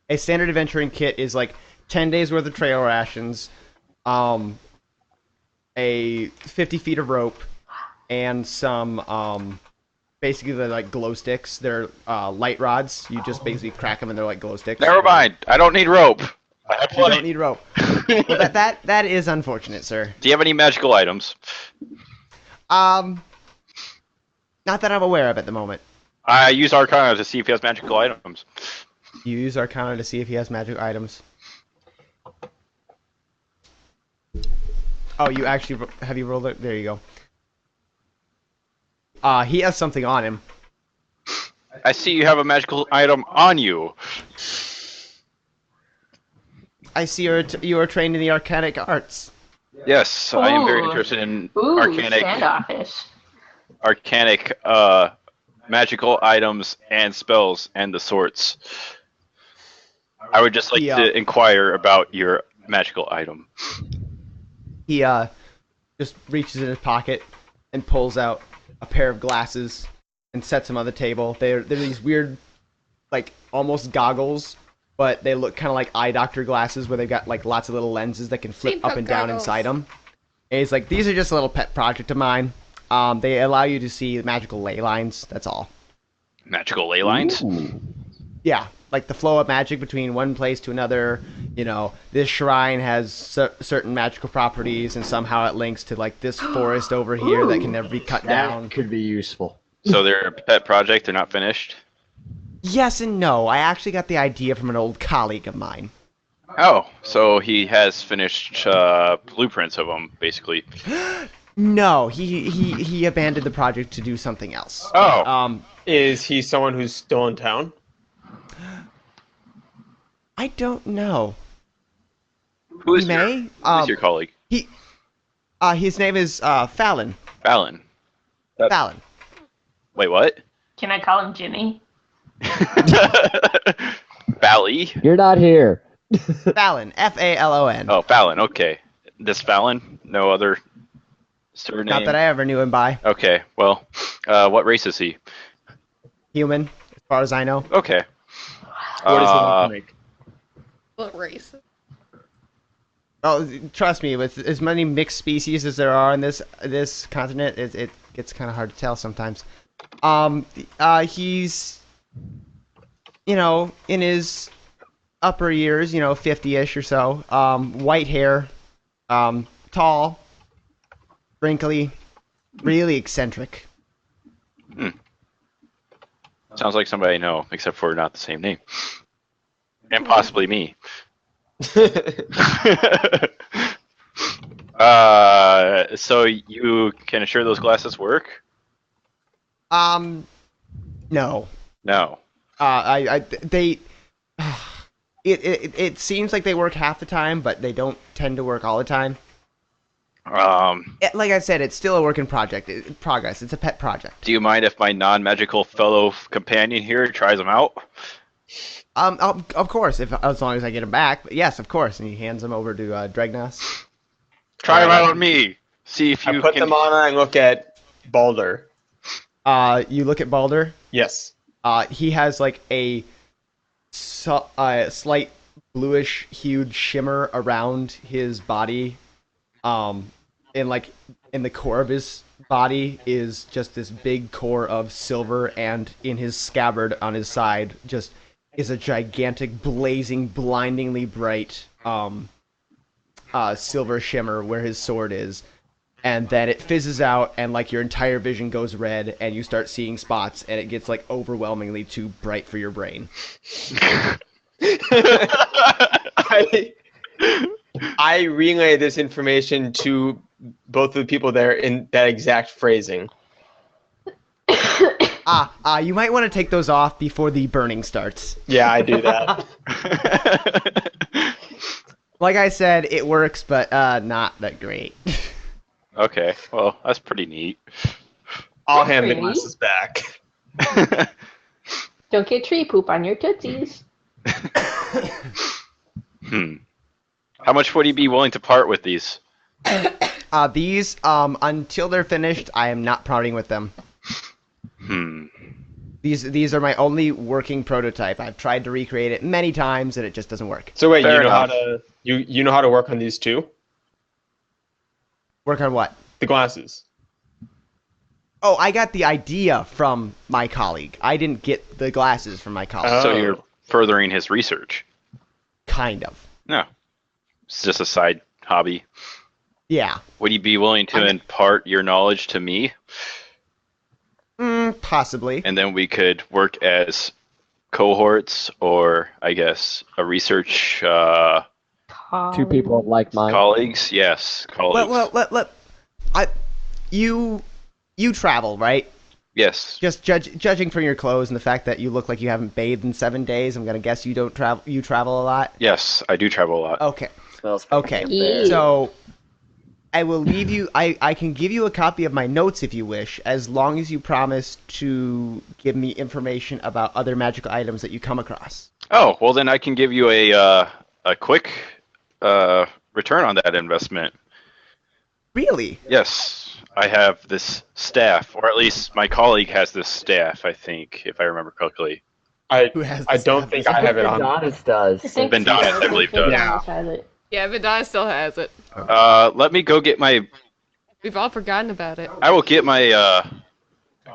A standard adventuring kit is like 10 days worth of trail rations, a 50 feet of rope, and some basically they're like glow sticks. They're light rods. You just basically crack them and they're like glow sticks. Never mind. I don't need rope. I have You don't plenty. need rope. Well, that is unfortunate, sir. Do you have any magical items? Not that I'm aware of at the moment. I use Arcana to see if he has magical items. You use Arcana to see if he has magic items. Oh, you actually have you rolled it? There you go. He has something on him. I see you have a magical item on you. I see you are trained in the arcanic arts. Yes, I am very Ooh. interested in Ooh, arcanic standoffish. magical items and spells and the sorts. I would just like Yeah. to inquire about your magical item. He just reaches in his pocket and pulls out a pair of glasses and sets them on the table. They're these weird, like almost goggles, but they look kind of like eye doctor glasses where they've got like lots of little lenses that can flip Steampunk up and down goggles. inside them. And he's like, these are just a little pet project of mine. They allow you to see magical ley lines. That's all. Magical ley lines? Ooh. Yeah, like the flow of magic between one place to another. You know, this shrine has certain magical properties, and somehow it links to like this forest over here that can never be cut down. That could be useful. So they're a pet project, they're not finished? Yes and no. I actually got the idea from an old colleague of mine. Oh, so he has finished blueprints of them, basically. No, he abandoned the project to do something else. Oh. Is he someone who's still in town? I don't know. Who is He may. who's your colleague? His name is Fallon. Fallon. Fallon. Wait, what? Can I call him Jimmy? Bally? You're not here. Fallon. Fallon. Oh, Fallon, okay. This Fallon? No other surname? Not that I ever knew him by. Okay, well, what race is he? Human, as far as I know. Okay. What does he look like? What race? Oh, trust me, with as many mixed species as there are in this continent, it gets kind of hard to tell sometimes. He's, you know, in his upper years, you know, 50-ish or so. White hair, tall, wrinkly, really eccentric. Sounds like somebody I know, except for not the same name. And possibly me. So you can assure those glasses work? No. No. It seems like they work half the time, but they don't tend to work all the time. Like I said, it's still a work in progress. It's a pet project. Do you mind if my non-magical fellow companion here tries them out? Of course, as long as I get him back. But yes, of course. And he hands them over to Dregnas. Try them out on me. See if you I put can. them on and I look at Balder. You look at Balder. Yes. He has like a slight bluish hued shimmer around his body. And like in the core of his body is just this big core of silver, and in his scabbard on his side just is a gigantic, blazing, blindingly bright silver shimmer where his sword is. And then it fizzes out, and like your entire vision goes red, and you start seeing spots, and it gets like overwhelmingly too bright for your brain. I relay this information to both of the people there in that exact phrasing. You might want to take those off before the burning starts. Yeah, I do that. Like I said, it works, but not that great. Okay, well, that's pretty neat. I'll hand the Pretty. glasses back. Don't get tree poop on your tootsies. How much would he be willing to part with these? These, until they're finished, I am not parting with them. These are my only working prototype. I've tried to recreate it many times, and it just doesn't work. So wait, Fair you know how enough. to you know how to work on these too? Work on what? The glasses. Oh, I got the idea from my colleague. I didn't get the glasses from my colleague. So you're furthering his research. Kind of. No. It's just a side hobby. Yeah. Would you be willing to impart your knowledge to me? Possibly. And then we could work as cohorts, or I guess a research Two people of like mind. colleagues. Yes, colleagues. You travel, right? Yes. Just judging from your clothes and the fact that you look like you haven't bathed in 7 days, I'm gonna guess you don't travel. You travel a lot. Yes, I do travel a lot. Okay. Smells Okay. Yeah. So I will leave you. I can give you a copy of my notes if you wish, as long as you promise to give me information about other magical items that you come across. Oh, well then I can give you a quick return on that investment. Really? Yes, I have this staff, or at least my colleague has this staff, I think, if I remember correctly. Who has I this don't app? think I have it on. Adonis does. I think Bendonis, I believe, does. Yeah. Has it. Yeah, Vidana still has it. Let me go get my. We've all forgotten about it. I will get my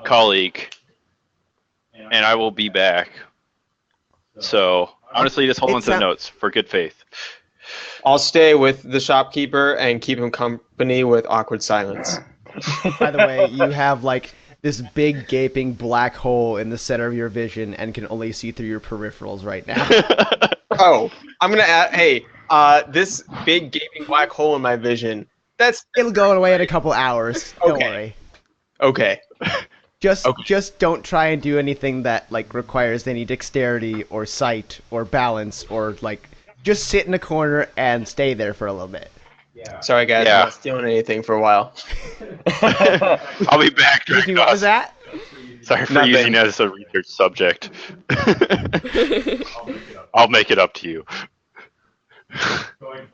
colleague, and I will be back. So honestly, just hold It on to the sound- notes for good faith. I'll stay with the shopkeeper and keep him company with awkward silence. By the way, you have like this big gaping black hole in the center of your vision and can only see through your peripherals right now. Oh, I'm gonna add. Hey, this big gaping black hole in my vision. That's It'll go away in a couple hours. Don't Okay. worry. okay. Just don't try and do anything that like requires any dexterity or sight or balance or like just sit in a corner and stay there for a little bit. Sorry, guys. Yeah. I'm not stealing anything for a while. I'll be back. Excuse me, what was that? Sorry for Nothing. using it as a research subject. I'll make it up to you.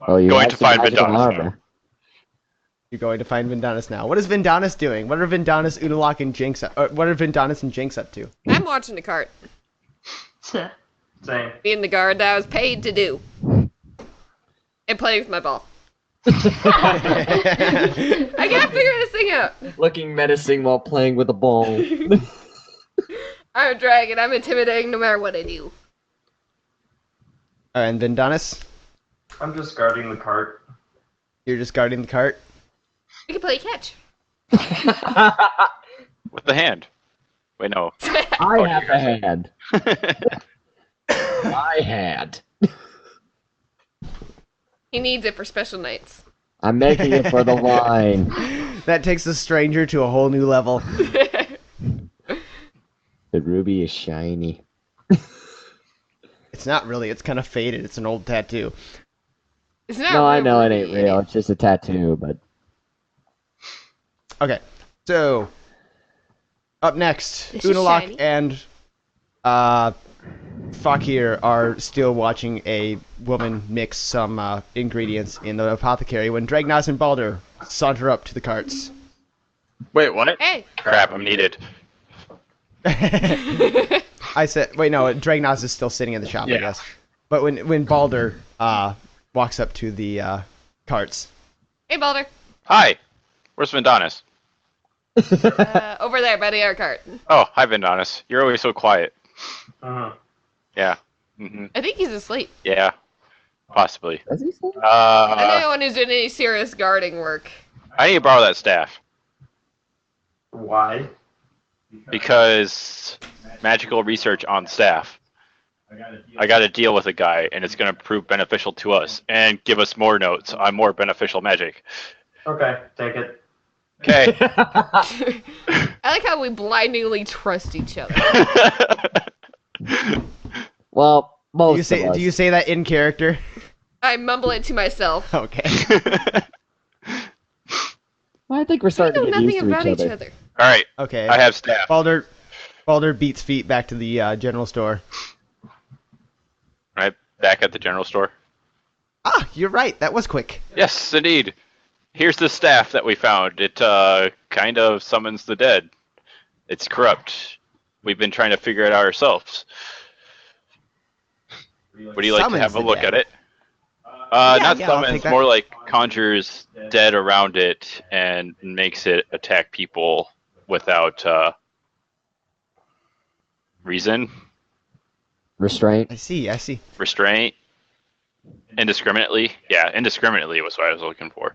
Oh, you Going have to some find magical Bendonis armor. You're going to find Vindanis now. What is Vindanis doing? What are Vindanis, Unalak, and Jinx what are Vindanis and Jinx up to? I'm watching the cart. So, Same. Being the guard that I was paid to do. And playing with my ball. I gotta figure this thing out. Looking menacing while playing with a ball. I'm a dragon. I'm intimidating no matter what I do. And Vindanis, I'm just guarding the cart. you're just guarding the cart. We can play catch. With the hand. Wait, no. I have the hand. My hand. He needs it for special nights. I'm making it for the line. That takes a stranger to a whole new level. The ruby is shiny. It's not really. It's kind of faded. It's an old tattoo. It's not No, I real know it ruby, ain't real. It's just a tattoo, but Okay, so up next, This is Unalak shiny. and Fakir are still watching a woman mix some ingredients in the apothecary when Dragnos and Balder saunter up to the carts. Wait, what? Hey. Crap, I'm needed. I said, wait, no, Dragnos is still sitting in the shop, I Yeah. guess. But when Balder walks up to the carts, Hey, Balder. Hi. Where's Vendonis? Over there by the air cart. Oh, hi Vendonis. You're always so quiet. Uh-huh. Yeah. I think he's asleep. Yeah. Possibly. does he say? I'm the only one who's doing any serious guarding work. I need to borrow that staff Why? because magical research on staff. I got to deal with a guy, and it's going to prove beneficial to us and give us more notes on more beneficial magic. Okay, take it. Okay. I like how we blindingly trust each other. Well, most do you say of us. do you say that in character? I mumble it to myself. Okay. I think we're We starting know to get nothing used to about each each other. other. All right. Okay. I have staff. Balder beats feet back to the general store. Right. Back at the general store. Ah, you're right. That was quick. Yes, indeed. Here's the staff that we found. It kind of summons the dead. It's corrupt. We've been trying to figure it out ourselves. Would you like to Summons have a the look dead. at it? Yeah, Not yeah, I'll summons, take that. more like conjures dead around it and makes it attack people without reason, Restraint. I see. restraint, indiscriminately. Yeah, indiscriminately was what I was looking for.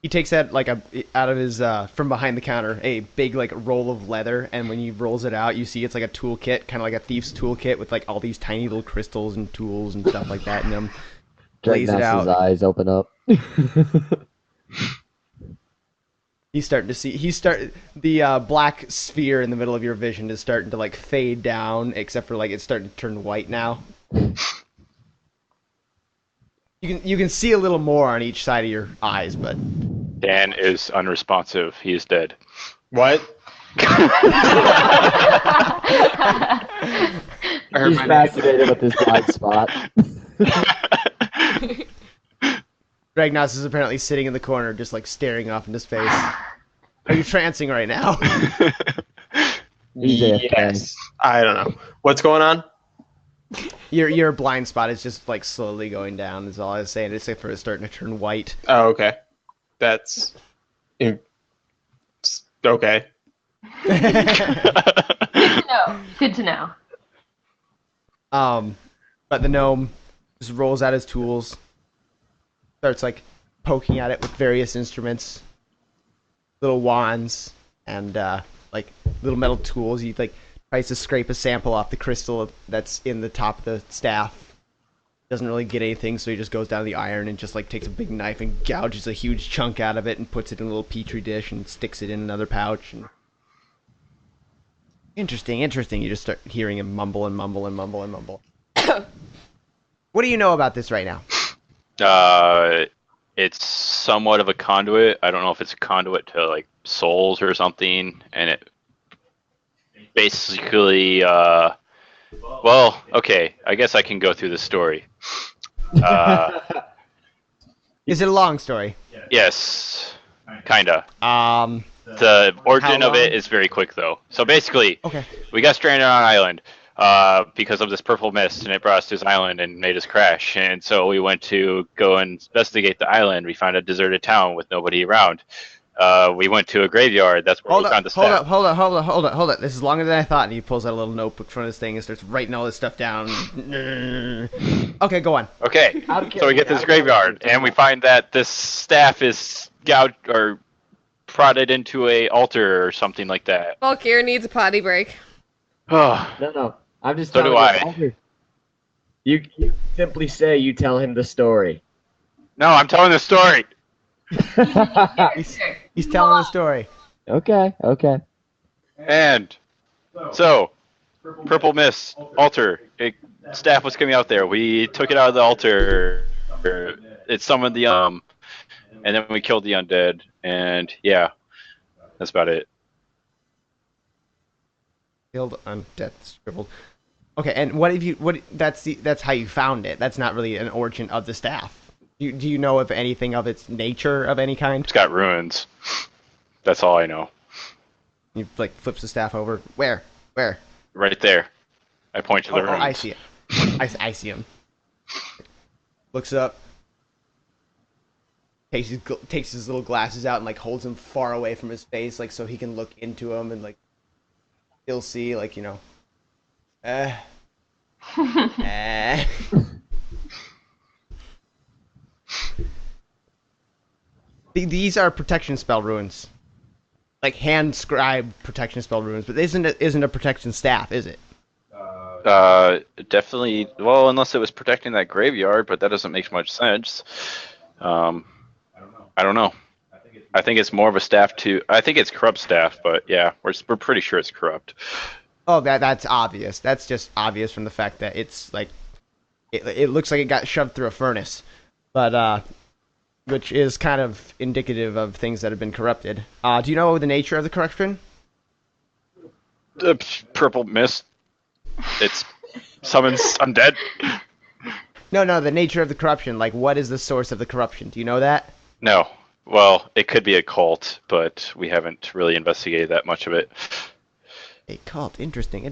He takes that like out of his from behind the counter a big like roll of leather, and when he rolls it out, you see it's like a toolkit, kind of like a thief's toolkit with like all these tiny little crystals and tools and stuff like that in them. Lays it Dragnos's out. eyes open up. He's starting to see. The black sphere in the middle of your vision is starting to like fade down, except for like it's starting to turn white now. You can see a little more on each side of your eyes, but Dan is unresponsive. He is dead. What? I heard He's my name. fascinated with this blind spot. Dragnos is apparently sitting in the corner, just like staring off into space. Are you trancing right now? He's AFK. Yes. I don't know. What's going on? Your blind spot is just like slowly going down. Is all I was saying. Except for it's starting to turn white. Oh, okay. That's okay. Good to know. Good to know. But the gnome just rolls out his tools, starts like poking at it with various instruments, little wands, and like little metal tools. He like tries to scrape a sample off the crystal that's in the top of the staff. Doesn't really get anything, so he just goes down to the iron and just like takes a big knife and gouges a huge chunk out of it and puts it in a little petri dish and sticks it in another pouch. And interesting. You just start hearing him mumble and mumble and mumble and mumble. What do you know about this right now? It's somewhat of a conduit. I don't know if it's a conduit to like souls or something, and it basically. Well, okay. I guess I can go through the story. Is it a long story? Yes, kinda. The The origin How of it long? is very quick though. So basically, Okay. we got stranded on an island because of this purple mist, and it brought us to this island and made us crash. And so we went to go and investigate the island. We found a deserted town with nobody around. We went to a graveyard. That's where Hold we up, found the hold staff. up, hold up, hold up, hold up, hold up. This is longer than I thought. And he pulls out a little notebook from his thing and starts writing all this stuff down. Okay, go on. Okay, Out of so we get to this curiosity, graveyard, and we find that this staff is gouged or prodded into a altar or something like that. Valkyr needs a potty break. Oh, No. I'm just So telling do you. I. Alfred, You simply say you tell him the story. no, I'm telling the story. He's telling the story. Okay. And so, purple mist altar. Staff was coming out there. We took it out of the altar. It summoned the and then we killed the undead. And yeah, that's about it. Killed undead scribbled. Okay, and what have you? What? That's how you found it. That's not really an origin of the staff. Do you know of anything of its nature of any kind? It's got ruins. That's all I know. He like flips the staff over. Where? Right there. I point to the ruins. I see it. I see him. Looks up. Takes his little glasses out and like holds them far away from his face, like so he can look into them and like still see, like These are protection spell runes, like hand scribed protection spell runes, but isn't a protection staff, is it? Definitely. Well, unless it was protecting that graveyard, but that doesn't make much sense. I don't know. I think it's more of a staff too. I think it's corrupt staff, but yeah, we're pretty sure it's corrupt. Oh, that's obvious. That's just obvious from the fact that it's like it looks like it got shoved through a furnace, but which is kind of indicative of things that have been corrupted. Do you know the nature of the corruption? The purple mist. It's summons undead. No, the nature of the corruption. Like, what is the source of the corruption? Do you know that? No. Well, it could be a cult, but we haven't really investigated that much of it. A cult. Interesting.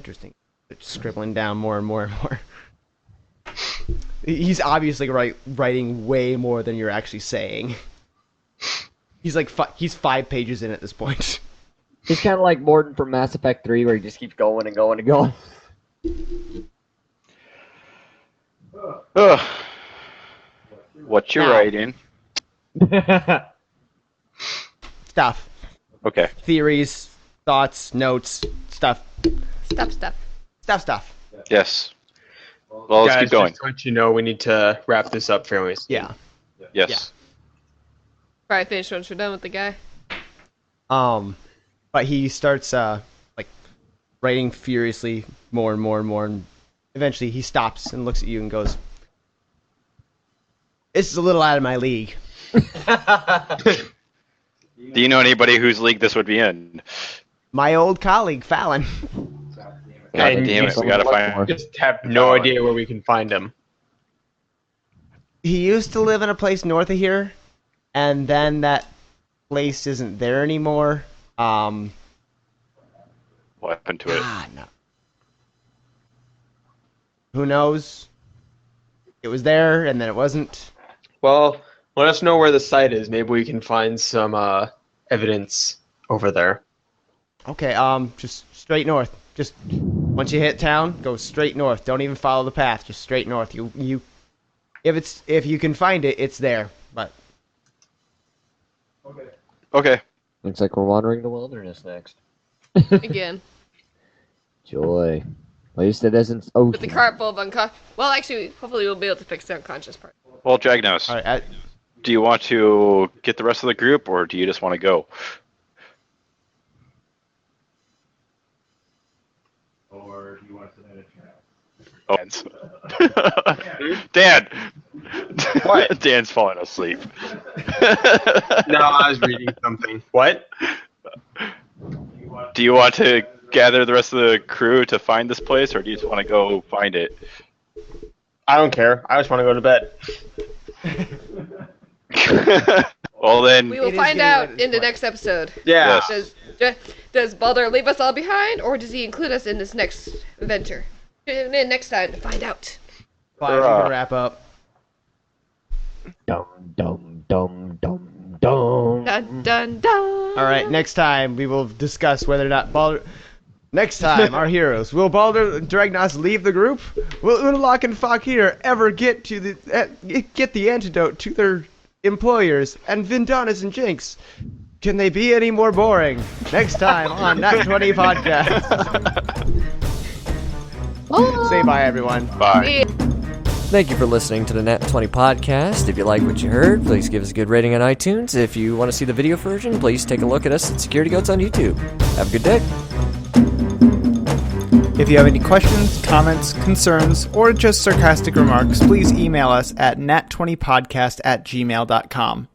Scribbling down more and more and more. He's obviously writing way more than you're actually saying. He's like he's 5 pages in at this point. He's kind of like Morton from Mass Effect 3, where he just keeps going and going and going. Ugh. What you Now. writing? Stuff. Okay. Theories, thoughts, notes, stuff. Stuff. Yes. Well, let's Guys, keep going. just to let you know, we need to wrap this up fairly soon. Yeah. Yes. Probably finish once we're done with the guy. But he starts like writing furiously more and more and more, and eventually he stops and looks at you and goes, "This is a little out of my league." Do you know anybody whose league this would be in? My old colleague Fallon. God And damn it, we gotta find. just have no idea where we can find him. He used to live in a place north of here, and then that place isn't there anymore. What happened to it? No. Who knows? It was there, and then it wasn't. Well, let us know where the site is. Maybe we can find some evidence over there. Okay, just straight north. Just once you hit town, go straight north. Don't even follow the path. Just straight north. If you can find it, it's there. But Okay. Looks like we're wandering the wilderness next. Again. Joy. At least it isn't ocean. With the cart full of unconscious. Well, actually, hopefully we'll be able to fix the unconscious part. Well, Dragnos, all right, do you want to get the rest of the group, or do you just want to go? Or do you want to sit in a trap? Oh, Dan. What? Dan's falling asleep. No, I was reading something. What? Do you want to gather the rest of the crew to find this place, or do you just want to go find it? I don't care. I just want to go to bed. Well then, We will It is find getting out late in the at this next episode. Yeah. Yes. Does Baldur leave us all behind, or does he include us in this next adventure? Tune in next time to find out. fine, we can wrap up. Dum dum dum dum dum. Dun dun dun. All right, next time we will discuss whether or not Baldur. Next time, our heroes. Will Baldur and Dragnos leave the group? Will Unalak and Fakir ever get the antidote to their employers? And Vindanis and Jinx, can they be any more boring? Next time on Nat 20 Podcast. Say bye, everyone. bye. Thank you for listening to the Nat 20 podcast. If you like what you heard, please give us a good rating on iTunes. If you want to see the video version, please take a look at us at Security Goats on YouTube. Have a good day. If you have any questions, comments, concerns, or just sarcastic remarks, please email us at nat20podcast@gmail.com.